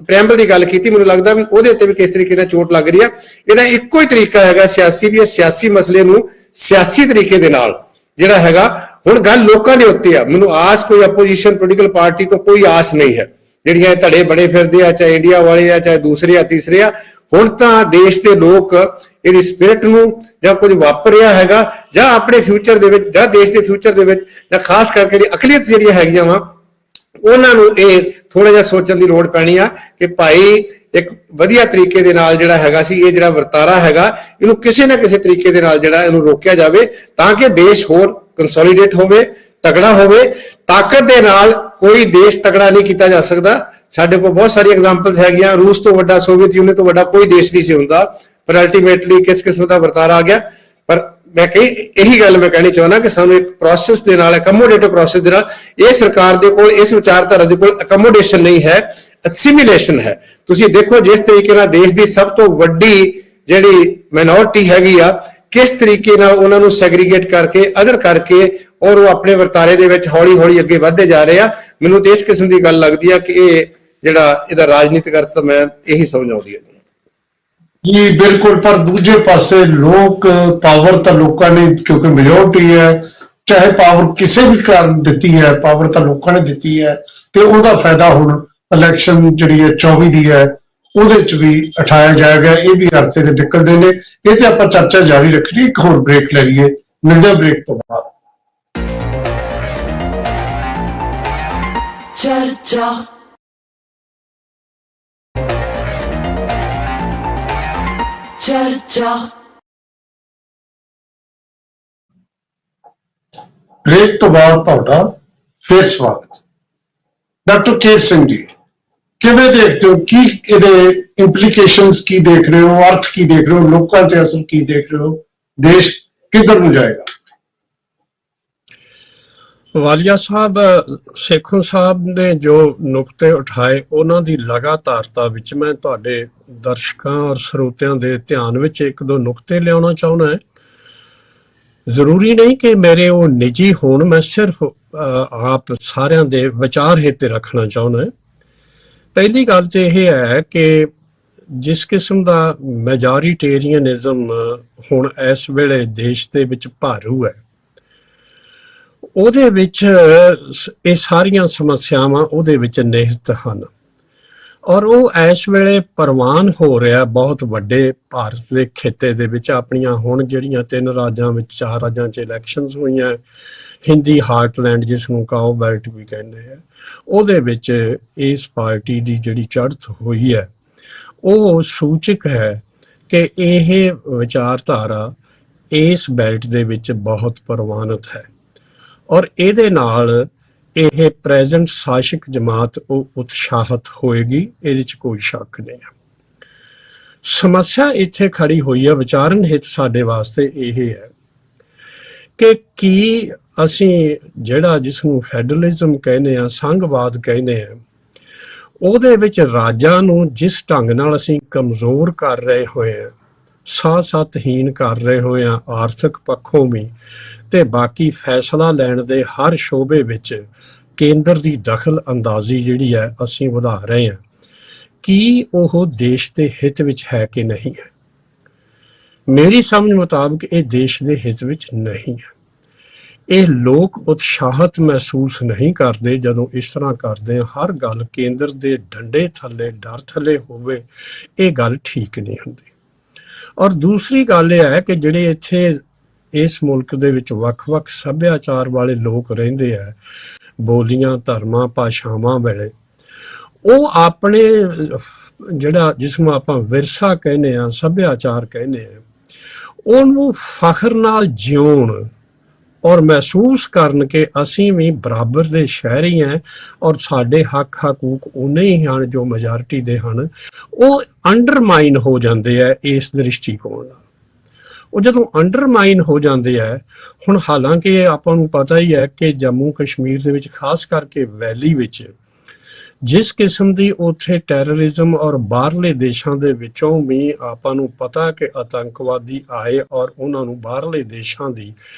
ਪ੍ਰੈਂਬਲ ਦੀ ਗੱਲ ਕੀਤੀ, ਮੈਨੂੰ ਲੱਗਦਾ ਵੀ ਉਹਦੇ ਉੱਤੇ ਵੀ ਕਿਸ ਤਰੀਕੇ ਨਾਲ ਚੋਟ ਲੱਗ ਰਹੀ ਆ। ਇਹਦਾ ਇੱਕੋ ਹੀ ਤਰੀਕਾ ਹੈਗਾ ਸਿਆਸੀ, ਵੀ ਇਹ ਸਿਆਸੀ ਮਸਲੇ ਨੂੰ ਸਿਆਸੀ ਤਰੀਕੇ ਦੇ ਨਾਲ ਜਿਹੜਾ ਹੈਗਾ। ਹੁਣ ਗੱਲ ਲੋਕਾਂ ਦੇ ਉੱਤੇ ਆ। ਮੈਨੂੰ ਆਸ ਕੋਈ ਆਪੋਜੀਸ਼ਨ ਪੋਲੀਟੀਕਲ ਪਾਰਟੀ ਤੋਂ ਕੋਈ ਆਸ ਨਹੀਂ ਹੈ। ਜਿਹੜੀਆਂ ਧੜੇ ਬਣੇ ਫਿਰਦੇ ਆ, ਚਾਹੇ ਇੰਡੀਆ ਵਾਲੇ ਆ, ਚਾਹੇ ਦੂਸਰੇ ਆ, ਤੀਸਰੇ ਆ, ਹੁਣ ਤਾਂ ਦੇਸ਼ ਦੇ ਲੋਕ ਇਹਦੀ ਸਪਿਰਿਟ ਨੂੰ ਜਾਂ ਕੁਝ ਵਾਪਰ ਰਿਹਾ ਹੈਗਾ ਜਾਂ ਆਪਣੇ ਫਿਊਚਰ ਦੇ ਵਿੱਚ ਜਾਂ ਦੇਸ਼ ਦੇ ਫਿਊਚਰ ਦੇ ਵਿੱਚ ਜਾਂ ਖਾਸ ਕਰਕੇ ਜਿਹੜੀ ਅਕਲੀਅਤ ਜਿਹੜੀਆਂ ਹੈਗੀਆਂ ਵਾ ਉਹਨਾਂ ਨੂੰ ਇਹ ਥੋੜਾ ਜਿਹਾ ਸੋਚਣ ਦੀ ਲੋੜ ਪੈਣੀ ਆ ਕਿ ਭਾਈ ਇੱਕ ਵਧੀਆ ਤਰੀਕੇ ਦੇ ਨਾਲ ਜਿਹੜਾ ਹੈਗਾ ਸੀ ਇਹ ਜਿਹੜਾ ਵਰਤਾਰਾ ਹੈਗਾ ਇਹਨੂੰ ਕਿਸੇ ਨਾ ਕਿਸੇ ਤਰੀਕੇ ਦੇ ਨਾਲ ਜਿਹੜਾ ਇਹਨੂੰ ਰੋਕਿਆ ਜਾਵੇ ਤਾਂ ਕਿ ਦੇਸ਼ ਹੋਰ ਕੰਸੋਲੀਡੇਟ ਹੋਵੇ, ਤਕੜਾ ਹੋਵੇ। ਤਾਕਤ ਦੇ ਨਾਲ ਕੋਈ ਦੇਸ਼ ਤਕੜਾ ਨਹੀਂ ਕੀਤਾ ਜਾ ਸਕਦਾ। ਸਾਡੇ ਕੋਲ ਬਹੁਤ ਸਾਰੀ ਐਗਜ਼ਾਮਪਲਸ ਹੈਗੀਆਂ। ਰੂਸ ਤੋਂ ਵੱਡਾ, ਸੋਵੀਅਤ ਯੂਨੀਅਨ ਤੋਂ ਵੱਡਾ ਕੋਈ ਦੇਸ਼ ਨਹੀਂ ਸੀ ਹੁੰਦਾ, ਪਰ ਅਲਟੀਮੇਟਲੀ ਕਿਸ ਕਿਸਮ ਦਾ ਵਰਤਾਰਾ ਆ ਗਿਆ। ਪਰ ਮੈਂ ਇਹੀ ਗੱਲ ਮੈਂ ਕਹਿਣੀ ਚਾਹੁੰਦਾ ਕਿ ਸਾਨੂੰ ਇੱਕ ਪ੍ਰੋਸੈਸ ਦੇ ਨਾਲ, ਅਕਮੋਡੇਟਿਵ ਪ੍ਰੋਸੈਸ ਦੇ ਨਾਲ, ਇਹ ਸਰਕਾਰ ਦੇ ਕੋਲ, ਇਸ ਵਿਚਾਰਧਾਰਾ ਦੇ ਕੋਲ ਅਕਮੋਡੇਸ਼ਨ ਨਹੀਂ ਹੈ, ਅਸਿਮੀਲੇਸ਼ਨ ਹੈ। ਤੁਸੀਂ ਦੇਖੋ ਜਿਸ ਤਰੀਕੇ ਨਾਲ ਦੇਸ਼ ਦੀ ਸਭ ਤੋਂ ਵੱਡੀ ਜਿਹੜੀ ਮਾਈਨੋਰਿਟੀ ਹੈਗੀ ਆ, ਕਿਸ ਤਰੀਕੇ ਨਾਲ ਉਹਨਾਂ ਨੂੰ ਸੈਗਰੀਗੇਟ ਕਰਕੇ, ਅਦਰ ਕਰਕੇ, ਔਰ ਉਹ ਆਪਣੇ ਵਰਤਾਰੇ ਦੇ ਵਿੱਚ ਹੌਲੀ ਹੌਲੀ ਅੱਗੇ ਵਧਦੇ ਜਾ ਰਹੇ ਆ। ਮੈਨੂੰ ਤੇ ਇਸ ਕਿਸਮ ਦੀ ਗੱਲ ਲੱਗਦੀ ਆ ਕਿ ਇਹ ਜਿਹੜਾ ਇਹਦਾ ਰਾਜਨੀਤਿਕ ਅਰਥ ਮੈਂ ਇਹੀ ਸਮਝ ਆਉਂਦੀ ਹੈ ਜੀ। ਬਿਲਕੁਲ। ਪਰ ਦੂਜੇ ਪਾਸੇ ਲੋਕ ਪਾਵਰ ਤਾਂ ਲੋਕਾਂ ਨੇ, ਕਿਉਂਕਿ ਮੈਜੋਰਟੀ ਹੈ, ਚਾਹੇ ਪਾਵਰ ਕਿਸੇ ਵੀ ਕਾਰਨ ਦਿੱਤੀ ਹੈ, ਪਾਵਰ ਤਾਂ ਲੋਕਾਂ ਨੇ ਦਿੱਤੀ ਹੈ ਤੇ ਉਹਦਾ ਫਾਇਦਾ ਹੁਣ ਇਲੈਕਸ਼ਨ ਜਿਹੜੀ ਹੈ 24 ਦੀ ਹੈ ਉਹਦੇ ਚ ਵੀ ਉਠਾਇਆ ਜਾਏਗਾ। ਇਹ ਵੀ ਅਰਥੇ ਦੇ ਨਿਕਲਦੇ ਨੇ। ਇਹ ਤੇ ਆਪਾਂ ਚਰਚਾ ਜਾਰੀ ਰੱਖਣੀ। ਇੱਕ ਹੋਰ ਬ੍ਰੇਕ ਲੈ ਲਈਏ, ਮਿਲਦੇ ਬ੍ਰੇਕ ਤੋਂ ਬਾਅਦ। ਚਰਚਾ ਚਰਚਾ ਬ੍ਰੇਕ ਤੋਂ ਬਾਅਦ ਤੁਹਾਡਾ ਫਿਰ ਸਵਾਗਤ। ਡਾਕਟਰ ਕੇਤ ਸਿੰਘ ਜੀ, ਕਿਵੇਂ ਦੇਖਦੇ ਹੋ? ਕੀ ਇਹਦੇ ਇੰਪਲੀਕੇਸ਼ਨਸ ਕੀ ਦੇਖ ਰਹੇ ਹੋ? ਅਰਥ ਕੀ ਦੇਖ ਰਹੇ ਹੋ? ਲੋਕਾਂ ਤੇ ਅਸਰ ਕੀ ਦੇਖ ਰਹੇ ਹੋ? ਦੇਸ਼ ਕਿੱਧਰ ਨੂੰ ਜਾਏਗਾ? ਵਾਲੀਆ ਸਾਹਿਬ, ਸੇਖੋਂ ਸਾਹਿਬ ਨੇ ਜੋ ਨੁਕਤੇ ਉਠਾਏ ਉਹਨਾਂ ਦੀ ਲਗਾਤਾਰਤਾ ਵਿੱਚ ਮੈਂ ਤੁਹਾਡੇ ਦਰਸ਼ਕਾਂ ਔਰ ਸਰੋਤਿਆਂ ਦੇ ਧਿਆਨ ਵਿੱਚ ਇੱਕ ਦੋ ਨੁਕਤੇ ਲਿਆਉਣਾ ਚਾਹੁੰਦਾ ਹੈ। ਜ਼ਰੂਰੀ ਨਹੀਂ ਕਿ ਮੇਰੇ ਉਹ ਨਿੱਜੀ ਹੋਣ, ਮੈਂ ਸਿਰਫ ਆਪ ਸਾਰਿਆਂ ਦੇ ਵਿਚਾਰ ਹਿੱਤ ਰੱਖਣਾ ਚਾਹੁੰਦਾ। ਪਹਿਲੀ ਗੱਲ ਤੇ ਇਹ ਹੈ ਕਿ ਜਿਸ ਕਿਸਮ ਦਾ ਮੈਜੋਰਿਟੇਰੀਅਨਿਜ਼ਮ ਹੁਣ ਇਸ ਵੇਲੇ ਦੇਸ਼ ਦੇ ਵਿੱਚ ਭਾਰੂ ਹੈ, ਉਹਦੇ ਵਿੱਚ ਇਹ ਸਾਰੀਆਂ ਸਮੱਸਿਆਵਾਂ ਉਹਦੇ ਵਿੱਚ ਨਿਹਿਤ ਹਨ ਔਰ ਉਹ ਇਸ ਵੇਲੇ ਪ੍ਰਵਾਨ ਹੋ ਰਿਹਾ ਬਹੁਤ ਵੱਡੇ ਭਾਰਤ ਦੇ ਖਿੱਤੇ ਦੇ ਵਿੱਚ। ਆਪਣੀਆਂ ਹੁਣ ਜਿਹੜੀਆਂ 3 ਰਾਜਾਂ ਵਿੱਚ 4 ਰਾਜਾਂ 'ਚ ਇਲੈਕਸ਼ਨਸ ਹੋਈਆਂ, ਹਿੰਦੀ ਹਾਰਟਲੈਂਡ ਜਿਸ ਨੂੰ ਕਾਓ ਬੈਲਟ ਵੀ ਕਹਿੰਦੇ ਆ, ਉਹਦੇ ਵਿੱਚ ਇਸ ਪਾਰਟੀ ਦੀ ਜਿਹੜੀ ਚੜ੍ਹਤ ਹੋਈ ਹੈ ਉਹ ਸੂਚਕ ਹੈ ਕਿ ਇਹ ਵਿਚਾਰਧਾਰਾ ਇਸ ਬੈਲਟ ਦੇ ਵਿੱਚ ਬਹੁਤ ਪ੍ਰਵਾਨਿਤ ਹੈ ਔਰ ਇਹਦੇ ਨਾਲ ਇਹ ਪ੍ਰੈਜ਼ੈਂਟ ਸ਼ਾਸਕ ਜਮਾਤ ਉਹ ਉਤਸ਼ਾਹਿਤ ਹੋਏਗੀ, ਇਹਦੇ 'ਚ ਕੋਈ ਸ਼ੱਕ ਨਹੀਂ ਹੈ। ਸਮੱਸਿਆ ਇੱਥੇ ਖੜੀ ਹੋਈ ਹੈ, ਵਿਚਾਰਨ ਹਿੱਤ ਸਾਡੇ ਵਾਸਤੇ ਇਹ ਹੈ ਕਿ ਕੀ ਅਸੀਂ ਜਿਹੜਾ ਜਿਸ ਨੂੰ ਫੈਡਰਲਿਜ਼ਮ ਕਹਿੰਦੇ ਆ, ਸੰਘਵਾਦ ਕਹਿੰਦੇ ਆ, ਉਹਦੇ ਵਿੱਚ ਰਾਜਾਂ ਨੂੰ ਜਿਸ ਢੰਗ ਨਾਲ ਅਸੀਂ ਕਮਜ਼ੋਰ ਕਰ ਰਹੇ ਹੋਏ ਹਾਂ, ਸਾਹਸਤਹੀਨ ਕਰ ਰਹੇ ਹੋਏ ਹਾਂ ਆਰਥਿਕ ਪੱਖੋਂ ਵੀ, ਤੇ ਬਾਕੀ ਫੈਸਲਾ ਲੈਣ ਦੇ ਹਰ ਸ਼ੋਬੇ ਵਿੱਚ ਕੇਂਦਰ ਦੀ ਦਖਲ ਅੰਦਾਜ਼ੀ ਜਿਹੜੀ ਹੈ ਅਸੀਂ ਵਧਾ ਰਹੇ ਹਾਂ, ਕੀ ਉਹ ਦੇਸ਼ ਦੇ ਹਿੱਤ ਵਿੱਚ ਹੈ ਕਿ ਨਹੀਂ ਹੈ? ਮੇਰੀ ਸਮਝ ਮੁਤਾਬਕ ਇਹ ਦੇਸ਼ ਦੇ ਹਿੱਤ ਵਿੱਚ ਨਹੀਂ ਹੈ। ਇਹ ਲੋਕ ਉਤਸ਼ਾਹਤ ਮਹਿਸੂਸ ਨਹੀਂ ਕਰਦੇ ਜਦੋਂ ਇਸ ਤਰ੍ਹਾਂ ਕਰਦੇ ਆ। ਹਰ ਗੱਲ ਕੇਂਦਰ ਦੇ ਡੰਡੇ ਥੱਲੇ, ਡਰ ਥੱਲੇ ਹੋਵੇ, ਇਹ ਗੱਲ ਠੀਕ ਨਹੀਂ ਹੁੰਦੀ। ਔਰ ਦੂਸਰੀ ਗੱਲ ਇਹ ਹੈ ਕਿ ਜਿਹੜੇ ਇੱਥੇ ਇਸ ਮੁਲਕ ਦੇ ਵਿੱਚ ਵੱਖ-ਵੱਖ ਸੱਭਿਆਚਾਰ ਵਾਲੇ ਲੋਕ ਰਹਿੰਦੇ ਆ, ਬੋਲੀਆਂ, ਧਰਮਾਂ, ਭਾਸ਼ਾਵਾਂ ਵੇਲੇ, ਉਹ ਆਪਣੇ ਜਿਹੜਾ ਜਿਸਨੂੰ ਆਪਾਂ ਵਿਰਸਾ ਕਹਿੰਦੇ ਆ, ਸੱਭਿਆਚਾਰ ਕਹਿੰਦੇ ਆ, ਉਹਨੂੰ ਫਖਰ ਨਾਲ ਜਿਉਣ ਔਰ ਮਹਿਸੂਸ ਕਰਨ ਕਿ ਅਸੀਂ ਵੀ ਬਰਾਬਰ ਦੇ ਸ਼ਹਿਰੀ ਹਾਂ ਔਰ ਸਾਡੇ ਹੱਕ ਹਕੂਕ ਉਨੇ ਹੀ ਹਨ ਜੋ ਮੈਜੋਰਿਟੀ ਦੇ ਹਨ, ਉਹ ਅੰਡਰਮਾਈਨ ਹੋ ਜਾਂਦੇ ਆ ਇਸ ਦ੍ਰਿਸ਼ਟੀਕੋਣ ਨਾਲ। ਉਹ ਜਦੋਂ ਅੰਡਰਮਾਈਨ ਹੋ ਜਾਂਦੇ ਆ, ਹੁਣ ਹਾਲਾਂਕਿ ਆਪਾਂ ਨੂੰ ਪਤਾ ਹੀ ਹੈ ਕਿ ਜੰਮੂ ਕਸ਼ਮੀਰ ਦੇ ਵਿੱਚ ਖਾਸ ਕਰਕੇ ਵੈਲੀ ਵਿੱਚ ਜਿਸ ਕਿਸਮ ਦੀ ਉੱਥੇ ਟੈਰਰਿਜ਼ਮ ਔਰ ਬਾਹਰਲੇ ਦੇਸ਼ਾਂ ਦੇ ਵਿੱਚੋਂ ਵੀ ਆਪਾਂ ਨੂੰ ਪਤਾ ਕਿ ਆਤੰਕਵਾਦੀ ਆਏ ਔਰ ਉਹਨਾਂ ਨੂੰ ਬਾਹਰਲੇ ਦੇਸ਼ਾਂ ਦੀ,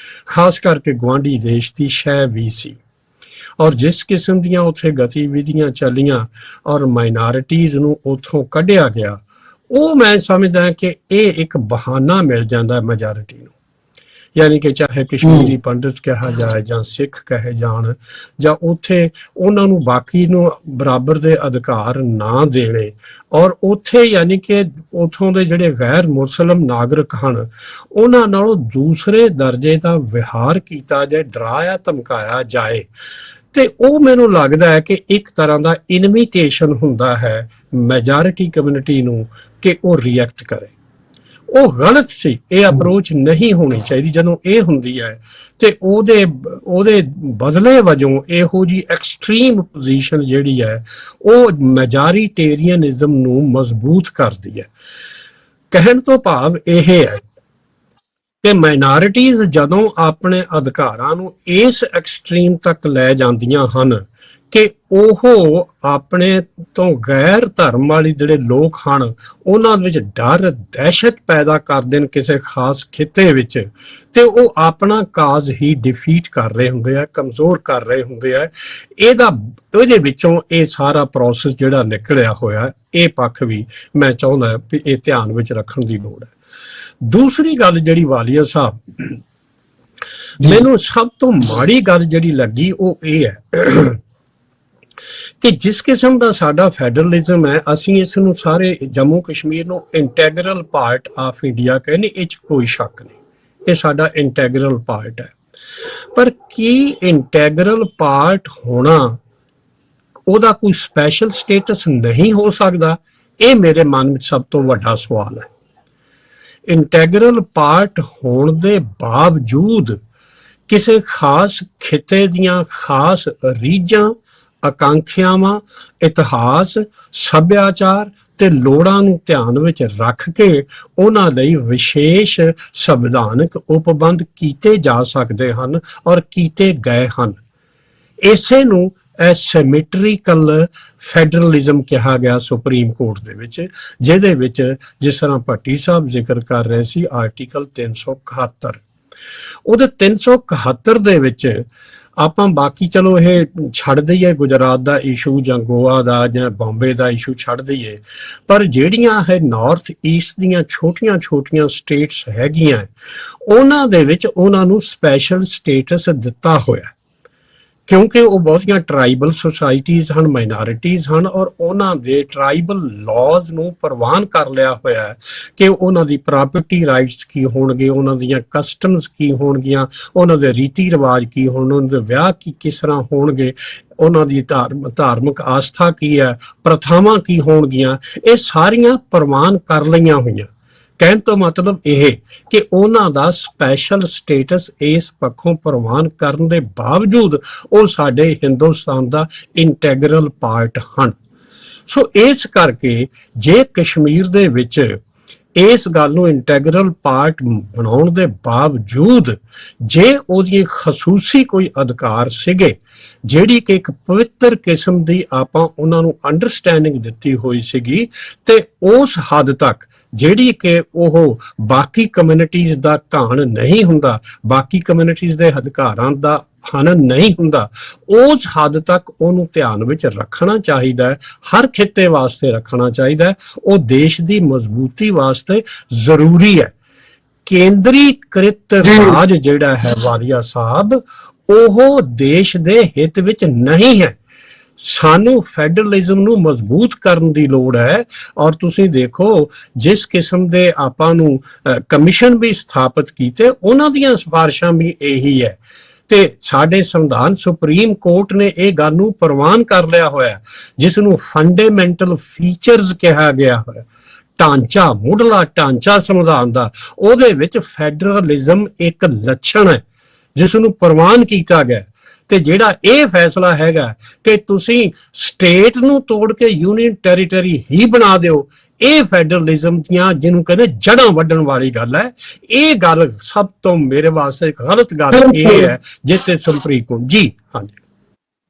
ਖਾਸ ਕਰਕੇ ਗੁਆਂਢੀ ਦੇਸ਼ ਦੀ ਸ਼ੈ ਵੀ ਸੀ, ਔਰ ਜਿਸ ਕਿਸਮ ਦੀਆਂ ਉੱਥੇ ਗਤੀਵਿਧੀਆਂ ਚੱਲੀਆਂ ਔਰ ਮਾਈਨੋਰਿਟੀਜ਼ ਨੂੰ ਉੱਥੋਂ ਕੱਢਿਆ ਗਿਆ, ਉਹ ਮੈਂ ਸਮਝਦਾ ਕਿ ਇਹ ਇੱਕ ਬਹਾਨਾ ਮਿਲ ਜਾਂਦਾ ਮੈਜੋਰਿਟੀ ਨੂੰ। ਯਾਨੀ ਕਿ ਚਾਹੇ ਕਸ਼ਮੀਰੀ ਪੰਡਿਤ ਕਿਹਾ ਜਾਏ ਜਾਂ ਸਿੱਖ ਕਹੇ ਜਾਣ, ਜਾਂ ਉੱਥੇ ਉਹਨਾਂ ਨੂੰ ਬਾਕੀ ਨੂੰ ਬਰਾਬਰ ਦੇ ਅਧਿਕਾਰ ਨਾ ਦੇਣੇ, ਔਰ ਉੱਥੇ ਯਾਨੀ ਕਿ ਉੱਥੋਂ ਦੇ ਜਿਹੜੇ ਗੈਰ ਮੁਸਲਿਮ ਨਾਗਰਿਕ ਹਨ ਉਹਨਾਂ ਨਾਲੋਂ ਦੂਸਰੇ ਦਰਜੇ ਦਾ ਵਿਹਾਰ ਕੀਤਾ ਜਾਏ, ਡਰਾਇਆ ਧਮਕਾਇਆ ਜਾਏ, ਤੇ ਉਹ ਮੈਨੂੰ ਲੱਗਦਾ ਹੈ ਕਿ ਇੱਕ ਤਰ੍ਹਾਂ ਦਾ ਇਨਵੀਟੇਸ਼ਨ ਹੁੰਦਾ ਹੈ ਮੈਜੋਰਿਟੀ ਕਮਿਊਨਿਟੀ ਨੂੰ ਕਿ ਉਹ ਰਿਐਕਟ ਕਰੇ। ਉਹ ਗਲਤ ਸੀ, ਇਹ ਅਪਰੋਚ ਨਹੀਂ ਹੋਣੀ ਚਾਹੀਦੀ। ਜਦੋਂ ਇਹ ਹੁੰਦੀ ਹੈ ਤੇ ਉਹਦੇ ਬਦਲੇ ਵਜੋਂ ਇਹੋ ਜੀ ਐਕਸਟ੍ਰੀਮ ਪੋਜੀਸ਼ਨ ਜਿਹੜੀ ਹੈ ਉਹ ਮੈਜੋਰਿਟੇਰੀਅਨਿਜ਼ਮ ਨੂੰ ਮਜ਼ਬੂਤ ਕਰਦੀ ਹੈ। ਕਹਿਣ ਤੋਂ ਭਾਵ ਇਹ ਹੈ ਕਿ ਮਾਈਨੋਰਿਟੀਜ਼ ਜਦੋਂ ਆਪਣੇ ਅਧਿਕਾਰਾਂ ਨੂੰ ਇਸ ਐਕਸਟ੍ਰੀਮ ਤੱਕ ਲੈ ਜਾਂਦੀਆਂ ਹਨ ਕਿ ਉਹ ਆਪਣੇ ਤੋਂ ਗੈਰ ਧਰਮ ਵਾਲੇ ਜਿਹੜੇ ਲੋਕ ਹਨ ਉਹਨਾਂ ਵਿੱਚ ਡਰ, ਦਹਿਸ਼ਤ ਪੈਦਾ ਕਰ ਦੇਣ ਕਿਸੇ ਖਾਸ ਖਿੱਤੇ ਵਿੱਚ, ਤੇ ਉਹ ਆਪਣਾ ਕਾਜ਼ ਹੀ ਡਿਫੀਟ ਕਰ ਰਹੇ ਹੁੰਦੇ ਆ, ਕਮਜ਼ੋਰ ਕਰ ਰਹੇ ਹੁੰਦੇ ਆ। ਇਹਦੇ ਵਿੱਚੋਂ ਇਹ ਸਾਰਾ ਪ੍ਰੋਸੈਸ ਜਿਹੜਾ ਨਿਕਲਿਆ ਹੋਇਆ, ਇਹ ਪੱਖ ਵੀ ਮੈਂ ਚਾਹੁੰਦਾ ਵੀ ਇਹ ਧਿਆਨ ਵਿੱਚ ਰੱਖਣ ਦੀ ਲੋੜ ਹੈ। ਦੂਸਰੀ ਗੱਲ ਜਿਹੜੀ ਵਾਲੀਆ ਸਾਹਿਬ, ਮੈਨੂੰ ਸਭ ਤੋਂ ਮਾੜੀ ਗੱਲ ਜਿਹੜੀ ਲੱਗੀ ਉਹ ਇਹ ਹੈ ਕਿ ਜਿਸ ਕਿਸਮ ਦਾ ਸਾਡਾ ਫੈਡਰਲਿਜ਼ਮ ਹੈ, ਅਸੀਂ ਇਸ ਨੂੰ ਸਾਰੇ ਜੰਮੂ ਕਸ਼ਮੀਰ ਨੂੰ ਇੰਟੈਗਰਲ ਪਾਰਟ ਆਫ ਇੰਡੀਆ ਕਹਿੰਦੇ, ਇਹ 'ਚ ਕੋਈ ਸ਼ੱਕ ਨਹੀਂ, ਇਹ ਸਾਡਾ ਇੰਟੈਗਰਲ ਪਾਰਟ ਹੈ। ਪਰ ਕੀ ਇੰਟੈਗਰਲ ਪਾਰਟ ਹੋਣਾ ਉਹਦਾ ਕੋਈ ਸਪੈਸ਼ਲ ਸਟੇਟਸ ਨਹੀਂ ਹੋ ਸਕਦਾ? ਇਹ ਮੇਰੇ ਮਨ ਵਿੱਚ ਸਭ ਤੋਂ ਵੱਡਾ ਸਵਾਲ ਹੈ। ਇੰਟੈਗਰਲ ਪਾਰਟ ਹੋਣ ਦੇ ਬਾਵਜੂਦ ਕਿਸੇ ਖਾਸ ਖਿੱਤੇ ਦੀਆਂ ਖਾਸ ਰੀਝਾਂ, ਆਕਾਂਖਿਆਵਾਂ, ਇਤਿਹਾਸ, ਸੱਭਿਆਚਾਰ ਤੇ ਲੋੜਾਂ ਨੂੰ ਧਿਆਨ ਵਿੱਚ ਰੱਖ ਕੇ ਉਹਨਾਂ ਲਈ ਵਿਸ਼ੇਸ਼ ਸੰਵਿਧਾਨਕ ਉਪਬੰਧ ਕੀਤੇ ਜਾ ਸਕਦੇ ਹਨ ਔਰ ਕੀਤੇ ਗਏ ਹਨ। ਇਸੇ ਨੂੰ ਸਿਮੈਟ੍ਰੀਕਲ ਫੈਡਰਲਿਜ਼ਮ ਕਿਹਾ ਗਿਆ ਸੁਪਰੀਮ ਕੋਰਟ ਦੇ ਵਿੱਚ, ਜਿਹਦੇ ਵਿੱਚ ਜਿਸ ਤਰ੍ਹਾਂ ਭੱਟੀ ਸਾਹਿਬ ਜ਼ਿਕਰ ਕਰ ਰਹੇ ਸੀ ਆਰਟੀਕਲ 371, ਉਹਦੇ 371 ਦੇ ਵਿੱਚ ਆਪਾਂ ਬਾਕੀ ਚਲੋ ਇਹ ਛੱਡ ਦਈਏ, ਗੁਜਰਾਤ ਦਾ ਇਸ਼ੂ ਜਾਂ ਗੋਆ ਦਾ ਜਾਂ ਬੰਬੇ ਦਾ ਇਸ਼ੂ ਛੱਡ ਦਈਏ, ਪਰ ਜਿਹੜੀਆਂ ਹੈ ਨਾਰਥ ਈਸਟ ਦੀਆਂ ਛੋਟੀਆਂ ਸਟੇਟਸ ਹੈਗੀਆਂ ਉਹਨਾਂ ਦੇ ਵਿੱਚ ਉਹਨਾਂ ਨੂੰ ਸਪੈਸ਼ਲ ਸਟੇਟਸ ਦਿੱਤਾ ਹੋਇਆ, ਕਿਉਂਕਿ ਉਹ ਬਹੁਤੀਆਂ ਟਰਾਈਬਲ ਸੁਸਾਇਟੀਜ਼ ਹਨ, ਮਾਈਨੋਰਿਟੀਜ਼ ਹਨ, ਔਰ ਉਹਨਾਂ ਦੇ ਟਰਾਈਬਲ ਲਾਜ਼ ਨੂੰ ਪ੍ਰਵਾਨ ਕਰ ਲਿਆ ਹੋਇਆ ਹੈ ਕਿ ਉਹਨਾਂ ਦੀ ਪ੍ਰਾਪਰਟੀ ਰਾਈਟਸ ਕੀ ਹੋਣਗੇ, ਉਹਨਾਂ ਦੀਆਂ ਕਸਟਮਸ ਕੀ ਹੋਣਗੀਆਂ, ਉਹਨਾਂ ਦੇ ਰੀਤੀ ਰਿਵਾਜ ਕੀ ਹੋਣ, ਉਹਨਾਂ ਦੇ ਵਿਆਹ ਕਿਸ ਤਰ੍ਹਾਂ ਹੋਣਗੇ, ਉਹਨਾਂ ਦੀ ਧਾਰਮਿਕ ਆਸਥਾ ਕੀ ਹੈ, ਪ੍ਰਥਾਵਾਂ ਕੀ ਹੋਣਗੀਆਂ, ਇਹ ਸਾਰੀਆਂ ਪ੍ਰਵਾਨ ਕਰ ਲਈਆਂ ਹੋਈਆਂ। ਕਹਿਣ ਤੋਂ ਮਤਲਬ ਇਹ ਕਿ ਉਹਨਾਂ ਦਾ ਸਪੈਸ਼ਲ ਸਟੇਟਸ ਇਸ ਪੱਖੋਂ ਪ੍ਰਵਾਨ ਕਰਨ ਦੇ ਬਾਵਜੂਦ ਉਹ ਸਾਡੇ ਹਿੰਦੁਸਤਾਨ ਦਾ ਇੰਟੈਗਰਲ ਪਾਰਟ ਹਨ। ਸੋ ਇਸ ਕਰਕੇ ਜੇ ਕਸ਼ਮੀਰ ਦੇ ਵਿੱਚ ਇਸ ਗੱਲ ਨੂੰ ਇੰਟੈਗਰਲ ਪਾਰਟ ਬਣਾਉਣ ਦੇ ਬਾਵਜੂਦ ਜੇ ਉਹਦੀ ਖਸੂਸੀ ਕੋਈ ਅਧਿਕਾਰ ਸੀਗੇ, ਜਿਹੜੀ ਕਿ ਇੱਕ ਪਵਿੱਤਰ ਕਿਸਮ ਦੀ ਆਪਾਂ ਉਹਨਾਂ ਨੂੰ ਅੰਡਰਸਟੈਂਡਿੰਗ ਦਿੱਤੀ ਹੋਈ ਸੀਗੀ, ਤੇ ਉਸ ਹੱਦ ਤੱਕ ਜਿਹੜੀ ਕਿ ਉਹ ਬਾਕੀ ਕਮਿਊਨਿਟੀਜ਼ ਦਾ ਘਾਣ ਨਹੀਂ ਹੁੰਦਾ, ਬਾਕੀ ਕਮਿਊਨਿਟੀਜ਼ ਦੇ ਅਧਿਕਾਰਾਂ ਦਾ ਹਨਨ ਨਹੀਂ ਹੁੰਦਾ, ਉਸ ਹੱਦ ਤੱਕ ਉਹਨੂੰ ਧਿਆਨ ਵਿੱਚ ਰੱਖਣਾ ਚਾਹੀਦਾ ਹੈ, ਹਰ ਖਿੱਤੇ ਵਾਸਤੇ ਰੱਖਣਾ ਚਾਹੀਦਾ ਹੈ। ਉਹ ਦੇਸ਼ ਦੀ ਮਜ਼ਬੂਤੀ ਵਾਸਤੇ ਜ਼ਰੂਰੀ ਹੈ। ਕੇਂਦਰੀਕ੍ਰਿਤ ਜੀ। ਰਾਜ ਜਿਹੜਾ ਹੈ ਵਾਲੀਆ ਸਾਹਿਬ, ਉਹ ਦੇਸ਼ ਦੇ ਹਿੱਤ ਵਿੱਚ ਨਹੀਂ ਹੈ। ਸਾਨੂੰ ਫੈਡਰਲਿਜ਼ਮ ਨੂੰ ਮਜ਼ਬੂਤ ਕਰਨ ਦੀ ਲੋੜ ਹੈ। ਔਰ ਤੁਸੀਂ ਦੇਖੋ ਜਿਸ ਕਿਸਮ ਦੇ ਆਪਾਂ ਨੂੰ ਕਮਿਸ਼ਨ ਵੀ ਸਥਾਪਿਤ ਕੀਤੇ, ਉਹਨਾਂ ਦੀਆਂ ਸਿਫਾਰਿਸ਼ਾਂ ਵੀ ਇਹੀ ਹੈ। ਤੇ ਸਾਡੇ ਸੰਵਿਧਾਨ ਸੁਪਰੀਮ ਕੋਰਟ ਨੇ ਇਹ ਗੱਲ ਨੂੰ ਪ੍ਰਵਾਨ ਕਰ ਲਿਆ ਹੋਇਆ, ਜਿਸ ਨੂੰ ਫੰਡਾਮੈਂਟਲ ਫੀਚਰਸ ਕਿਹਾ ਗਿਆ ਹੋਇਆ, ਢਾਂਚਾ, ਮੁੱਢਲਾ ਢਾਂਚਾ ਸੰਵਿਧਾਨ ਦਾ। ਉਹਦੇ ਵਿੱਚ ਫੈਡਰਲਿਜ਼ਮ ਇੱਕ ਲੱਛਣ ਹੈ ਜਿਸ ਨੂੰ ਪ੍ਰਵਾਨ ਕੀਤਾ ਗਿਆ। ਤੇ ਜਿਹੜਾ ਇਹ ਫੈਸਲਾ ਹੈਗਾ ਕਿ ਤੁਸੀਂ ਸਟੇਟ ਨੂੰ ਤੋੜ ਕੇ ਯੂਨੀਅਨ ਟੈਰੀਟਰੀ ਹੀ ਬਣਾ ਦਿਓ, ਇਹ ਫੈਡਰਲਿਜ਼ਮ ਦੀਆਂ ਜਿਹਨੂੰ ਕਹਿੰਦੇ ਜੜ੍ਹਾਂ ਵੱਢਣ ਵਾਲੀ ਗੱਲ ਹੈ। ਇਹ ਗੱਲ ਸਭ ਤੋਂ ਮੇਰੇ ਵਾਸਤੇ ਗਲਤ ਗੱਲ ਇਹ ਹੈ ਜਿਸ ਤੇ ਸੁਪਰੀਮ ਕੋਰਟ ਜੀ। ਹਾਂਜੀ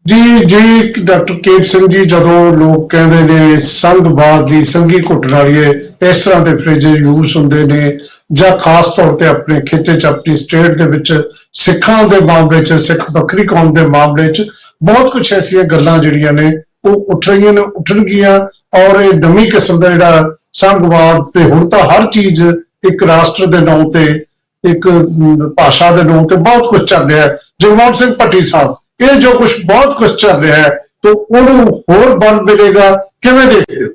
ਜੀ ਡਾਕਟਰ ਕੇਪ ਸਿੰਘ ਜੀ, ਜਦੋਂ ਲੋਕ ਕਹਿੰਦੇ ਨੇ ਸੰਘਵਾਦ ਦੀ ਸੰਘੀ ਘੁੱਟਣ ਵਾਲੀ ਇਸ ਤਰ੍ਹਾਂ ਦੇ ਫਰੇਜ਼ ਯੂਜ਼ ਹੁੰਦੇ ਨੇ, ਜਾਂ ਖਾਸ ਤੌਰ ਤੇ ਆਪਣੇ ਖਿੱਤੇ 'ਚ ਆਪਣੀ ਸਟੇਟ ਦੇ ਵਿੱਚ ਸਿੱਖਾਂ ਦੇ ਮਾਮਲੇ 'ਚ, ਸਿੱਖ ਵੱਖਰੀ ਕੌਮ ਦੇ ਮਾਮਲੇ 'ਚ ਬਹੁਤ ਕੁਝ ਐਸੀਆਂ ਗੱਲਾਂ ਜਿਹੜੀਆਂ ਨੇ ਉਹ ਉੱਠ ਰਹੀਆਂ ਨੇ, ਉੱਠਣਗੀਆਂ। ਔਰ ਇਹ ਨਵੀਂ ਕਿਸਮ ਦਾ ਜਿਹੜਾ ਸੰਘਵਾਦ, ਤੇ ਹੁਣ ਤਾਂ ਹਰ ਚੀਜ਼ ਇੱਕ ਰਾਸ਼ਟਰ ਦੇ ਨਾਂ ਤੇ, ਇੱਕ ਭਾਸ਼ਾ ਦੇ ਨਾਂ ਤੇ ਬਹੁਤ ਕੁਝ ਚੱਲ ਰਿਹਾ ਹੈ। ਜਗਮੋਹਨ ਸਿੰਘ ਭੱਟੀ ਸਾਹਿਬ, ਇਹ ਜੋ ਕੁਝ ਬਹੁਤ ਕੁਝ ਚੱਲ ਰਿਹਾ ਹੈ, ਤਾਂ ਉਹਨੂੰ ਹੋਰ ਬਲ ਮਿਲੇਗਾ, ਕਿਵੇਂ ਦੇਖਦੇ ਹੋ?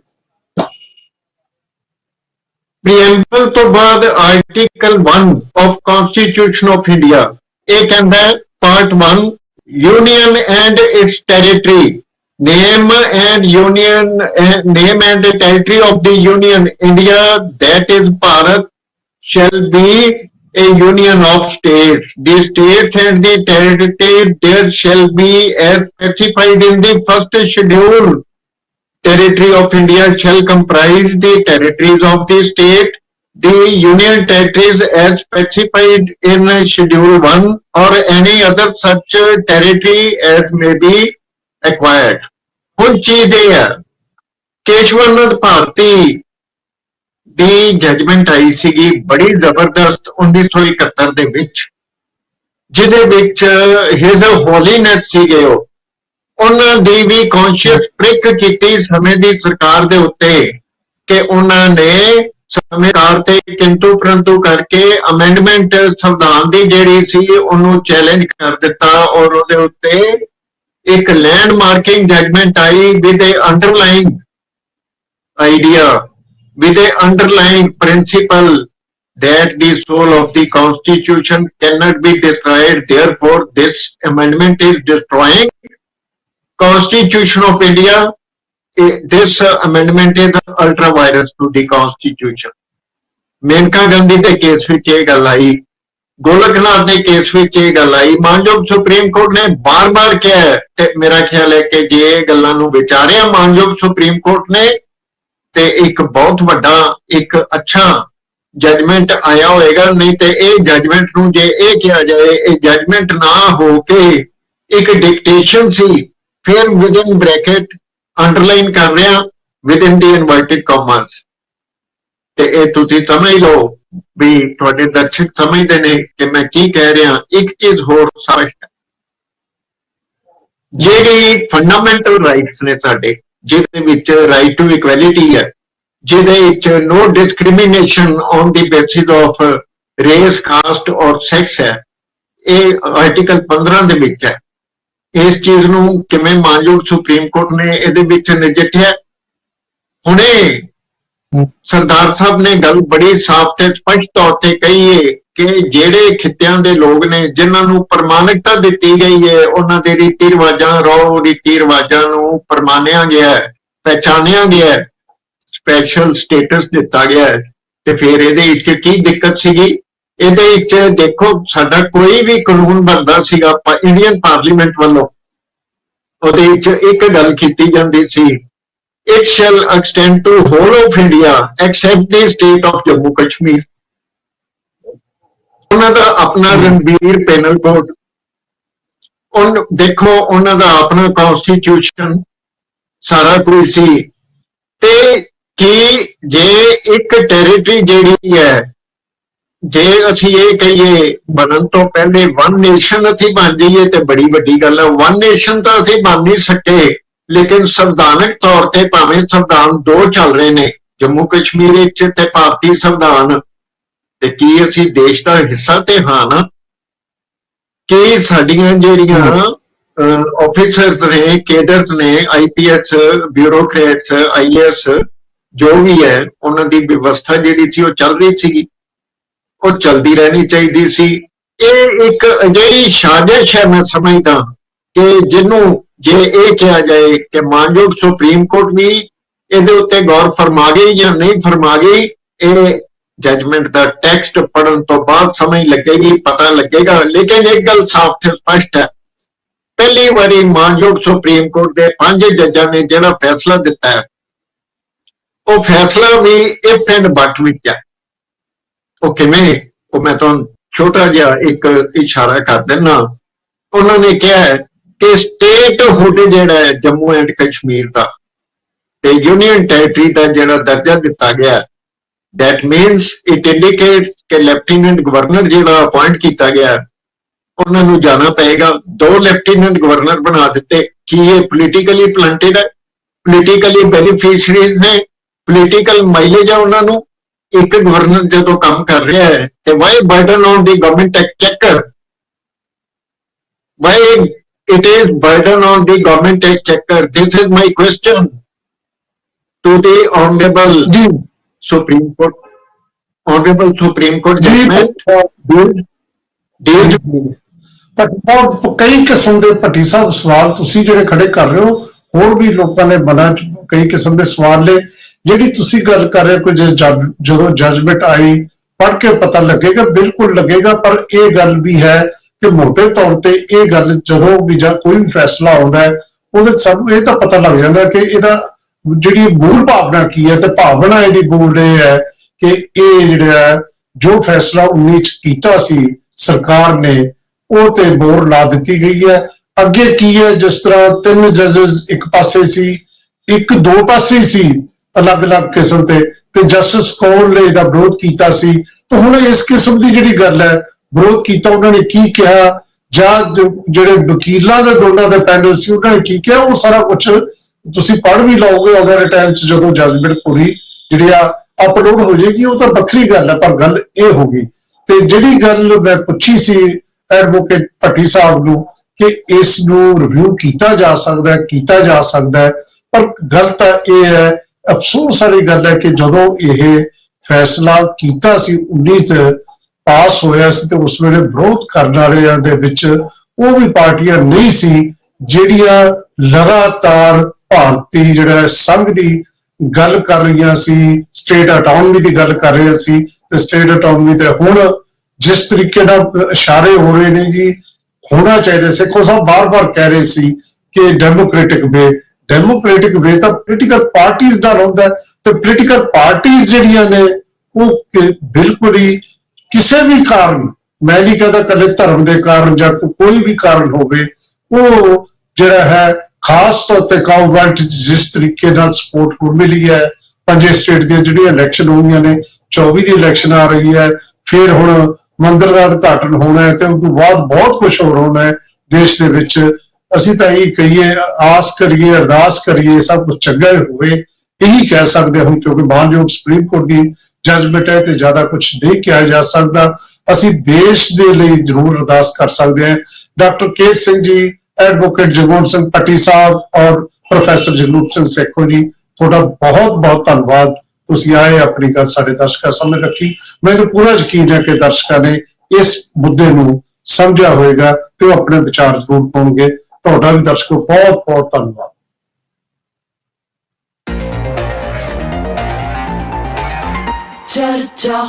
ਪ੍ਰੀਐਂਬਲ ਤੋਂ ਬਾਅਦ article 1 of constitution of India ਇਹ ਕਹਿੰਦਾ ਹੈ, part 1, union and it's territory, name and territory of the union India, that is Bharat, shall be a union of states. The states and the territories there shall be as specified in the first schedule. Territory of India shall comprise the territories of the state, the union territories as specified in schedule 1, or any other such territory as may be acquired. ਹੁਣ ਚੀਜ਼ ਇਹ ਹੈ, ਕੇਸ਼ਵਨੰਦ ਭਾਰਤੀ ਦੀ judgement ਆਈ ਸੀਗੀ ਬੜੀ ਜ਼ਬਰਦਸਤ 1971 ਦੇ ਵਿੱਚ, ਜਿਹਦੇ ਵਿੱਚ ਹਿਜ਼ ਹੋਲੀਨੈਸ ਸੀਗੇ, ਉਹਨਾਂ ਦੀ ਵੀ ਕੌਨਸ਼ੀਅਸ ਪ੍ਰਿਕ ਕੀਤੀ ਸਮੇਂ ਦੀ ਸਰਕਾਰ ਦੇ ਉੱਤੇ ਕਿ ਉਹਨਾਂ ਨੇ ਸਮੇਂ ਕਾਰ ਤੇ ਕਿੰਤੂ ਪਰੰਤੂ ਕਰਕੇ ਅਮੈਂਡਮੈਂਟ ਸੰਵਿਧਾਨ ਦੀ ਜਿਹੜੀ ਸੀ ਉਹਨੂੰ ਚੈਲੰਜ ਕਰ ਦਿੱਤਾ, ਔਰ ਉਹਦੇ ਉੱਤੇ ਇੱਕ landmarking judgment I with a underlying idea, with a underlying principle that the soul of the constitution cannot be destroyed, therefore this amendment is destroying constitution of India. This amendment is ultra virus to the constitution. Maneka Gandhi के case ਵਿੱਚ ਇਹ ਗੱਲ ਆਈ, ਗੋਲਕਨਾਥ ਦੇ case ਵਿੱਚ ਇਹ ਗੱਲ ਆਈ। ਮਾਨਯੋਗ supreme court ਨੇ ਬਾਰ-ਬਾਰ ਕਿਹਾ ਹੈ, ਤੇ ਮੇਰਾ ਖਿਆਲ ਹੈ ਕਿ ਜੇ ਇਹ ਗੱਲਾਂ ਨੂੰ ਵਿਚਾਰਿਆ ਮਾਨਯੋਗ ਸੁਪਰੀਮ ਕੋਰਟ ਨੇ, ਤੇ ਇੱਕ ਬਹੁਤ ਵੱਡਾ, ਇੱਕ ਅੱਛਾ ਜਜਮੈਂਟ ਆਇਆ ਹੋਏਗਾ। ਨਹੀਂ ਤੇ ਇਹ ਜਜਮੈਂਟ ਨੂੰ ਜੇ ਇਹ ਕਿਹਾ ਜਾਏ ਇਹ ਜਜਮੈਂਟ ਨਾ ਹੋ ਕੇ ਇੱਕ ਡਿਕਟੇਸ਼ਨ ਸੀ, ਫਿਰ ਵਿਦਿਨ ਬ੍ਰੈਕਟ ਅੰਡਰਲਾਈਨ ਕਰ ਰਿਹਾ ਵਿਦਿਨ ਦੀ ਇਨਵਰਟਡ ਕਾਮਰਸ, ਤੇ ਇਹ ਤੁਸੀਂ ਸਮਝ ਲਓ ਵੀ ਤੁਹਾਡੇ ਦਰਸ਼ਕ ਸਮਝਦੇ ਨੇ ਕਿ ਮੈਂ ਕੀ ਕਹਿ ਰਿਹਾ। ਇੱਕ ਚੀਜ਼ ਹੋਰ ਸਪਸ਼ਟ ਹੈ, ਜਿਹੜੀ ਫੰਡਾਮੈਂਟਲ ਰਾਈਟਸ ਨੇ ਸਾਡੇ, ਜਿਹਦੇ ਵਿੱਚ ਰਾਈਟ ਟੂ ਇਕੁਐਲਿਟੀ ਹੈ, ਜਿਹਦੇ ਵਿੱਚ no discrimination on the basis of race, caste or sex ਹੈ, ਇਹ ਆਰਟੀਕਲ 15 ਦੇ ਵਿੱਚ ਹੈ। ਇਸ ਚੀਜ਼ ਨੂੰ ਕਿਵੇਂ ਮਾਨਯੋਗ ਸੁਪਰੀਮ ਕੋਰਟ ਨੇ ਇਹਦੇ ਵਿੱਚ ਨਜਿੱਠਿਆ? ਹੁਣੇ ਸਰਦਾਰ ਸਾਹਿਬ ਨੇ ਗੱਲ ਬੜੀ ਸਾਫ਼ ਤੇ ਸਪਸ਼ਟ ਤੌਰ ਤੇ ਕਹੀ ਹੈ ਕਿ ਜਿਹੜੇ ਖਿੱਤਿਆਂ ਦੇ ਲੋਕ ਨੇ ਜਿਨ੍ਹਾਂ ਨੂੰ ਪ੍ਰਮਾਣਿਕਤਾ ਦਿੱਤੀ ਗਈ ਹੈ, ਉਹਨਾਂ ਦੇ ਰੀਤੀ ਰਿਵਾਜਾਂ, ਰੀਤੀ ਰਿਵਾਜਾਂ ਨੂੰ ਪ੍ਰਮਾਣਿਆ ਗਿਆ, ਪਹਿਚਾਣਿਆ ਗਿਆ, ਸਪੈਸ਼ਲ ਸਟੇਟਸ ਦਿੱਤਾ ਗਿਆ, ਤੇ ਫਿਰ ਇਹਦੇ ਵਿੱਚ ਕੀ ਦਿੱਕਤ ਸੀਗੀ? ਇਹਦੇ ਵਿੱਚ ਦੇਖੋ, ਸਾਡਾ ਕੋਈ ਵੀ ਕਾਨੂੰਨ ਬਣਦਾ ਸੀਗਾ ਇੰਡੀਅਨ ਪਾਰਲੀਮੈਂਟ ਵੱਲੋਂ, ਉਹਦੇ ਵਿੱਚ ਇੱਕ ਗੱਲ ਕੀਤੀ ਜਾਂਦੀ ਸੀ, it shall extend to whole of India except the state of Jammu Kashmir. ਉਹਨਾਂ ਦਾ ਆਪਣਾ ਰਣਬੀਰ ਪੈਨਲ ਬੋਰਡ, ਦੇਖੋ ਉਹਨਾਂ ਦਾ ਆਪਣਾ ਕਨਸਟੀਟਿਊਸ਼ਨ, ਸਾਰਾ ਕੁਝ ਸੀ। ਤੇ ਕਿ ਜੇ ਇੱਕ ਟੈਰੀਟਰੀ ਜਿਹੜੀ ਹੈ, ਜੇ ਅਸੀਂ ਇਹ ਕਹੀਏ ਬਣਨ ਤੋਂ ਪਹਿਲੇ ਵਨ ਨੇਸ਼ਨ ਅਸੀਂ ਬਣ ਜਾਈਏ ਤੇ ਬੜੀ ਵੱਡੀ ਗੱਲ ਹੈ। ਵਨ ਨੇਸ਼ਨ ਤਾਂ ਅਸੀਂ ਬਣ ਨਹੀਂ ਸਕੇ, ਲੇਕਿਨ ਸੰਵਿਧਾਨਕ ਤੌਰ ਤੇ ਭਾਵੇਂ ਸੰਵਿਧਾਨ ਦੋ ਚੱਲ ਰਹੇ ਨੇ, ਜੰਮੂ ਕਸ਼ਮੀਰ ਵਿੱਚ ਤੇ ਭਾਰਤੀ ਸੰਵਿਧਾਨ, ਤੇ ਕੀ ਅਸੀਂ ਦੇਸ਼ ਦਾ ਹਿੱਸਾ ਤੇ ਹਾਂ ਨਾ, ਕਿ ਸਾਡੀਆਂ ਜਿਹੜੀਆਂ ਆਫੀਸਰਸ ਨੇ, ਕੇਡਰਸ ਨੇ, IPS, ਬਿਊਰੋਕਰੇਟਸ, IAS ਜੋ ਵੀ ਹੈ, ਉਹਨਾਂ ਦੀ ਵਿਵਸਥਾ ਜਿਹੜੀ ਸੀ ਉਹ ਚੱਲ ਰਹੀ ਸੀਗੀ, ਉਹ ਚਲਦੀ ਰਹਿਣੀ ਚਾਹੀਦੀ ਸੀ। ਇਹ ਇੱਕ ਅਜਿਹੀ ਸਾਜ਼ਿਸ਼ ਹੈ, ਮੈਂ ਸਮਝਦਾ, ਕਿ ਜਿਹਨੂੰ ਜੇ ਇਹ ਕਿਹਾ ਜਾਏ ਕਿ ਮਾਨਯੋਗ ਸੁਪਰੀਮ ਕੋਰਟ ਵੀ ਇਹਦੇ ਉੱਤੇ ਗੌਰ ਫਰਮਾ ਗਈ ਜਾਂ ਨਹੀਂ ਫਰਮਾ ਗਈ, ਇਹ ਜਜਮੈਂਟ ਦਾ ਟੈਕਸਟ ਪੜ੍ਹਨ ਤੋਂ ਬਾਅਦ ਸਮਝ ਲੱਗੇਗੀ, ਪਤਾ ਲੱਗੇਗਾ। ਲੇਕਿਨ ਇੱਕ ਗੱਲ ਸਾਫ਼ ਤੇ ਸਪਸ਼ਟ ਹੈ, ਪਹਿਲੀ ਵਾਰੀ ਮਾਨਯੋਗ ਸੁਪਰੀਮ ਕੋਰਟ ਦੇ 5 ਜੱਜਾਂ ਨੇ ਜਿਹੜਾ ਫੈਸਲਾ ਦਿੱਤਾ ਹੈ, ਉਹ ਫੈਸਲਾ ਵੀ ਇਫ ਐਂਡ ਬਟ ਵਿੱਚ ਹੈ। ਉਹ ਕਿਵੇਂ? ਉਹ ਮੈਂ ਤੁਹਾਨੂੰ ਛੋਟਾ ਜਿਹਾ ਇੱਕ ਇਸ਼ਾਰਾ ਕਰ ਦਿੰਦਾ। ਉਹਨਾਂ ਨੇ ਕਿਹਾ ਹੈ ਕਿ ਸਟੇਟਹੁੱਡ ਜਿਹੜਾ ਹੈ ਜੰਮੂ ਐਂਡ ਕਸ਼ਮੀਰ ਦਾ ਤੇ ਯੂਨੀਅਨ ਟੈਰੀਟਰੀ ਦਾ ਜਿਹੜਾ ਦਰਜਾ ਦਿੱਤਾ ਗਿਆ, that means it indicates ਕਿ ਲੈਫਟੀਨੈਂਟ ਗਵਰਨਰ ਜਿਹੜਾ ਅਪਾਇੰਟ ਕੀਤਾ ਗਿਆ, ਉਹਨਾਂ ਨੂੰ ਜਾਣਾ ਪਏਗਾ। 2 ਲੈਫਟੀਨੈਂਟ ਗਵਰਨਰ ਬਣਾ ਦਿੱਤੇ। ਕੀ ਇਹ ਪੋਲੀਟੀਕਲੀ ਪਲੰਟਡ ਹੈ? ਪੋਲੀਟੀਕਲੀ ਬੈਨੀਫੀਸ਼ੀਅਰੀਜ਼ ਨੇ, ਪੋਲੀਟੀਕਲ ਮਾਈਲੇਜ ਹੈ ਉਹਨਾਂ ਨੂੰ। ਇੱਕ ਗਵਰਨਰ ਜਦੋਂ ਕੰਮ ਕਰ ਰਿਹਾ ਹੈ ਤੇ why burden on the government exchequer, why it is burden on the government exchequer? This is my question to the honorable Supreme Court. Honorable Supreme Court judgment deals ਪਰ ਕਈ ਕਿਸਮ ਦੇ ਭੱਟੀ ਸਾਹਿਬ ਸਵਾਲ ਤੁਸੀਂ ਜਿਹੜੇ ਖੜੇ ਕਰ ਰਹੇ ਹੋ, ਹੋਰ ਵੀ ਲੋਕਾਂ ਦੇ ਮਨਾਂ 'ਚ ਕਈ ਕਿਸਮ ਦੇ ਸਵਾਲ ਨੇ। ਜਿਹੜੀ ਤੁਸੀਂ ਗੱਲ ਕਰ ਰਹੇ ਹੋ, ਜਦੋਂ ਜਜਮੈਂਟ ਆਈ ਪੜ੍ਹ ਕੇ ਪਤਾ ਲੱਗੇਗਾ, ਬਿਲਕੁਲ ਲੱਗੇਗਾ। ਪਰ ਇਹ ਗੱਲ ਵੀ ਹੈ ਕਿ ਮੋਟੇ ਤੌਰ ਤੇ ਇਹ ਗੱਲ ਜਦੋਂ ਵੀ ਜਾਂ ਕੋਈ ਵੀ ਫੈਸਲਾ ਆਉਂਦਾ ਹੈ, ਉਹਦੇ ਸਾਨੂੰ ਇਹ ਤਾਂ ਪਤਾ ਲੱਗ ਜਾਂਦਾ ਕਿ ਇਹਦਾ ਜਿਹੜੀ ਮੂਲ ਭਾਵਨਾ ਕੀ ਹੈ, ਤੇ ਭਾਵਨਾ ਇਹਦੀ ਬੋਲ ਰਹੀ ਹੈ ਕਿ ਇਹ ਜਿਹੜਾ ਜੋ ਫੈਸਲਾ 19 ਚ ਕੀਤਾ ਸੀ ਸਰਕਾਰ ਨੇ, ਉਹ ਤੇ ਮੋਹਰ ਲਾ ਦਿੱਤੀ ਗਈ ਹੈ। ਅੱਗੇ ਕੀ ਹੈ, ਜਿਸ ਤਰ੍ਹਾਂ 3 ਜੱਜਸ ਇੱਕ ਪਾਸੇ ਸੀ, 1-2 ਪਾਸੇ ਸੀ ਅਲੱਗ-ਅਲੱਗ ਕਿਸਮ ਤੇ ਜਸਟਿਸ ਕੌਲ ਨੇ ਇਹਦਾ ਵਿਰੋਧ ਕੀਤਾ ਸੀ। ਤਾਂ ਹੁਣ ਇਸ ਕਿਸਮ ਦੀ ਜਿਹੜੀ ਗੱਲ ਹੈ, ਵਿਰੋਧ ਕੀਤਾ, ਉਹਨਾਂ ਨੇ ਕੀ ਕਿਹਾ, ਜਾਂ ਜਿਹੜੇ ਵਕੀਲਾਂ ਦੇ ਦੋਨਾਂ ਦੇ ਪੈਨਲ ਸੀ ਉਹਨਾਂ ਨੇ ਕੀ ਕਿਹਾ, ਉਹ ਸਾਰਾ ਕੁਝ ਤੁਸੀਂ ਪੜ੍ਹ ਵੀ ਲਓਗੇ ਆਉਣ ਵਾਲੇ ਟਾਈਮ 'ਚ ਜਦੋਂ ਜਜਮੈਂਟ ਪੂਰੀ ਜਿਹੜੀ ਆ ਅਪਲੋਡ ਹੋ ਜਾਏਗੀ। ਉਹ ਤਾਂ ਵੱਖਰੀ ਗੱਲ ਹੈ, ਪਰ ਗੱਲ ਇਹ ਹੋ ਗਈ। ਤੇ ਜਿਹੜੀ ਗੱਲ ਮੈਂ ਪੁੱਛੀ ਸੀ ਐਡਵੋਕੇਟ ਭੱਟੀ ਸਾਹਿਬ ਨੂੰ ਕਿ ਇਸ ਨੂੰ ਰਿਵਿਊ ਕੀਤਾ ਜਾ ਸਕਦਾ ਹੈ, ਪਰ ਗੱਲ ਤਾਂ ਇਹ ਹੈ, ਅਫਸੋਸ ਵਾਲੀ ਗੱਲ ਹੈ ਕਿ ਜਦੋਂ ਇਹ ਫੈਸਲਾ ਕੀਤਾ ਸੀ 19 ਚ ਪਾਸ ਹੋਇਆ ਸੀ, ਤੇ ਉਸ ਵੇਲੇ ਵਿਰੋਧ ਕਰਨ ਵਾਲਿਆਂ ਦੇ ਵਿੱਚ ਉਹ ਵੀ ਪਾਰਟੀਆਂ ਨਹੀਂ ਸੀ ਜਿਹੜੀਆਂ ਲਗਾਤਾਰ ਭਾਰਤੀ ਜਿਹੜਾ ਸੰਘ ਦੀ ਗੱਲ ਕਰ ਰਹੀਆਂ ਸੀ, ਸਟੇਟ ਆਟੋਨਮੀ ਦੀ ਗੱਲ ਕਰ ਰਹੇ ਸੀ। ਤੇ ਸਟੇਟ ਆਟੋਨਮੀ ਤੇ ਹੁਣ ਜਿਸ ਤਰੀਕੇ ਨਾਲ ਇਸ਼ਾਰੇ ਹੋ ਰਹੇ ਨੇ ਜੀ, ਹੋਣਾ ਚਾਹੀਦਾ। ਸੇਖੋ ਸਾਹਿਬ ਬਾਰ-ਬਾਰ ਕਹਿ ਰਹੇ ਸੀ ਕਿ ਡੈਮੋਕ੍ਰੈਟਿਕ ਵੇ ਤਾਂ ਪੋਲੀਟੀਕਲ ਪਾਰਟੀਜ਼ ਦਾ ਹੁੰਦਾ, ਤੇ ਪੋਲੀਟੀਕਲ ਪਾਰਟੀਜ਼ ਜਿਹੜੀਆਂ ਨੇ ਉਹ ਬਿਲਕੁਲ ਹੀ ਕਿਸੇ ਵੀ ਕਾਰਨ, ਮੈਂ ਨਹੀਂ ਕਹਿੰਦਾ ਇਕੱਲੇ ਧਰਮ ਦੇ ਕਾਰਨ ਜਾਂ ਕੋਈ ਵੀ ਕਾਰਨ ਹੋਵੇ, ਉਹ ਜਿਹੜਾ ਹੈ ਖਾਸ ਤੌਰ ਤੇ ਕਾਮਨਵੈਲਥ ਜਿਸ ਤਰੀਕੇ ਨਾਲ ਸਪੋਰਟ ਮਿਲੀ ਹੈ, 5 ਸਟੇਟ ਦੀਆਂ ਜਿਹੜੀਆਂ ਇਲੈਕਸ਼ਨ ਹੋਈਆਂ ਨੇ, 24 ਦੀ ਇਲੈਕਸ਼ਨ ਆ ਰਹੀ ਹੈ, ਫਿਰ ਹੁਣ ਮੰਦਰ ਦਾ ਉਦਘਾਟਨ ਹੋਣਾ ਹੈ, ਤੇ ਉਸ ਤੋਂ ਬਾਅਦ ਬਹੁਤ ਕੁਝ ਹੋਰ ਹੋਣਾ ਹੈ ਦੇਸ਼ ਦੇ ਵਿੱਚ। ਅਸੀਂ ਤਾਂ ਇਹ ਕਹੀਏ, ਆਸ ਕਰੀਏ, ਅਰਦਾਸ ਕਰੀਏ, ਸਭ ਕੁਝ ਚੰਗਾ ਹੀ ਹੋਵੇ, ਇਹੀ ਕਹਿ ਸਕਦੇ ਹਾਂ, ਕਿਉਂਕਿ ਮਾਨਯੋਗ ਸੁਪਰੀਮ ਕੋਰਟ ਦੀ ਜਜਮੈਂਟ ਹੈ ਤੇ ਜ਼ਿਆਦਾ ਕੁਝ ਨਹੀਂ ਕਿਹਾ ਜਾ ਸਕਦਾ। ਅਸੀਂ ਦੇਸ਼ ਦੇ ਲਈ ਜ਼ਰੂਰ ਅਰਦਾਸ ਕਰ ਸਕਦੇ ਹਾਂ। ਡਾਕਟਰ ਕੇਤ ਸਿੰਘ ਜੀ, ਐਡਵੋਕੇਟ ਜਗਮੋਹਨ ਸਿੰਘ ਭੱਟੀ ਸਾਹਿਬ ਔਰ ਪ੍ਰੋਫੈਸਰ ਜਗਰੂਪ ਸਿੰਘ ਸੇਖੋਂ ਜੀ, ਤੁਹਾਡਾ ਬਹੁਤ-ਬਹੁਤ ਧੰਨਵਾਦ। ਤੁਸੀਂ ਆਏ, ਆਪਣੀ ਗੱਲ ਸਾਡੇ ਦਰਸ਼ਕਾਂ ਸਾਹਮਣੇ ਰੱਖੀ। ਮੈਨੂੰ ਪੂਰਾ ਯਕੀਨ ਹੈ ਕਿ ਦਰਸ਼ਕਾਂ ਨੇ ਇਸ ਮੁੱਦੇ ਨੂੰ ਸਮਝਿਆ ਹੋਵੇਗਾ ਤੇ ਉਹ ਆਪਣੇ ਵਿਚਾਰ ਜ਼ਰੂਰ ਪਾਉਣਗੇ। ਤੁਹਾਡਾ ਵੀ ਦਰਸ਼ਕੋ ਬਹੁਤ-ਬਹੁਤ ਧੰਨਵਾਦ। ਚਰਚਾ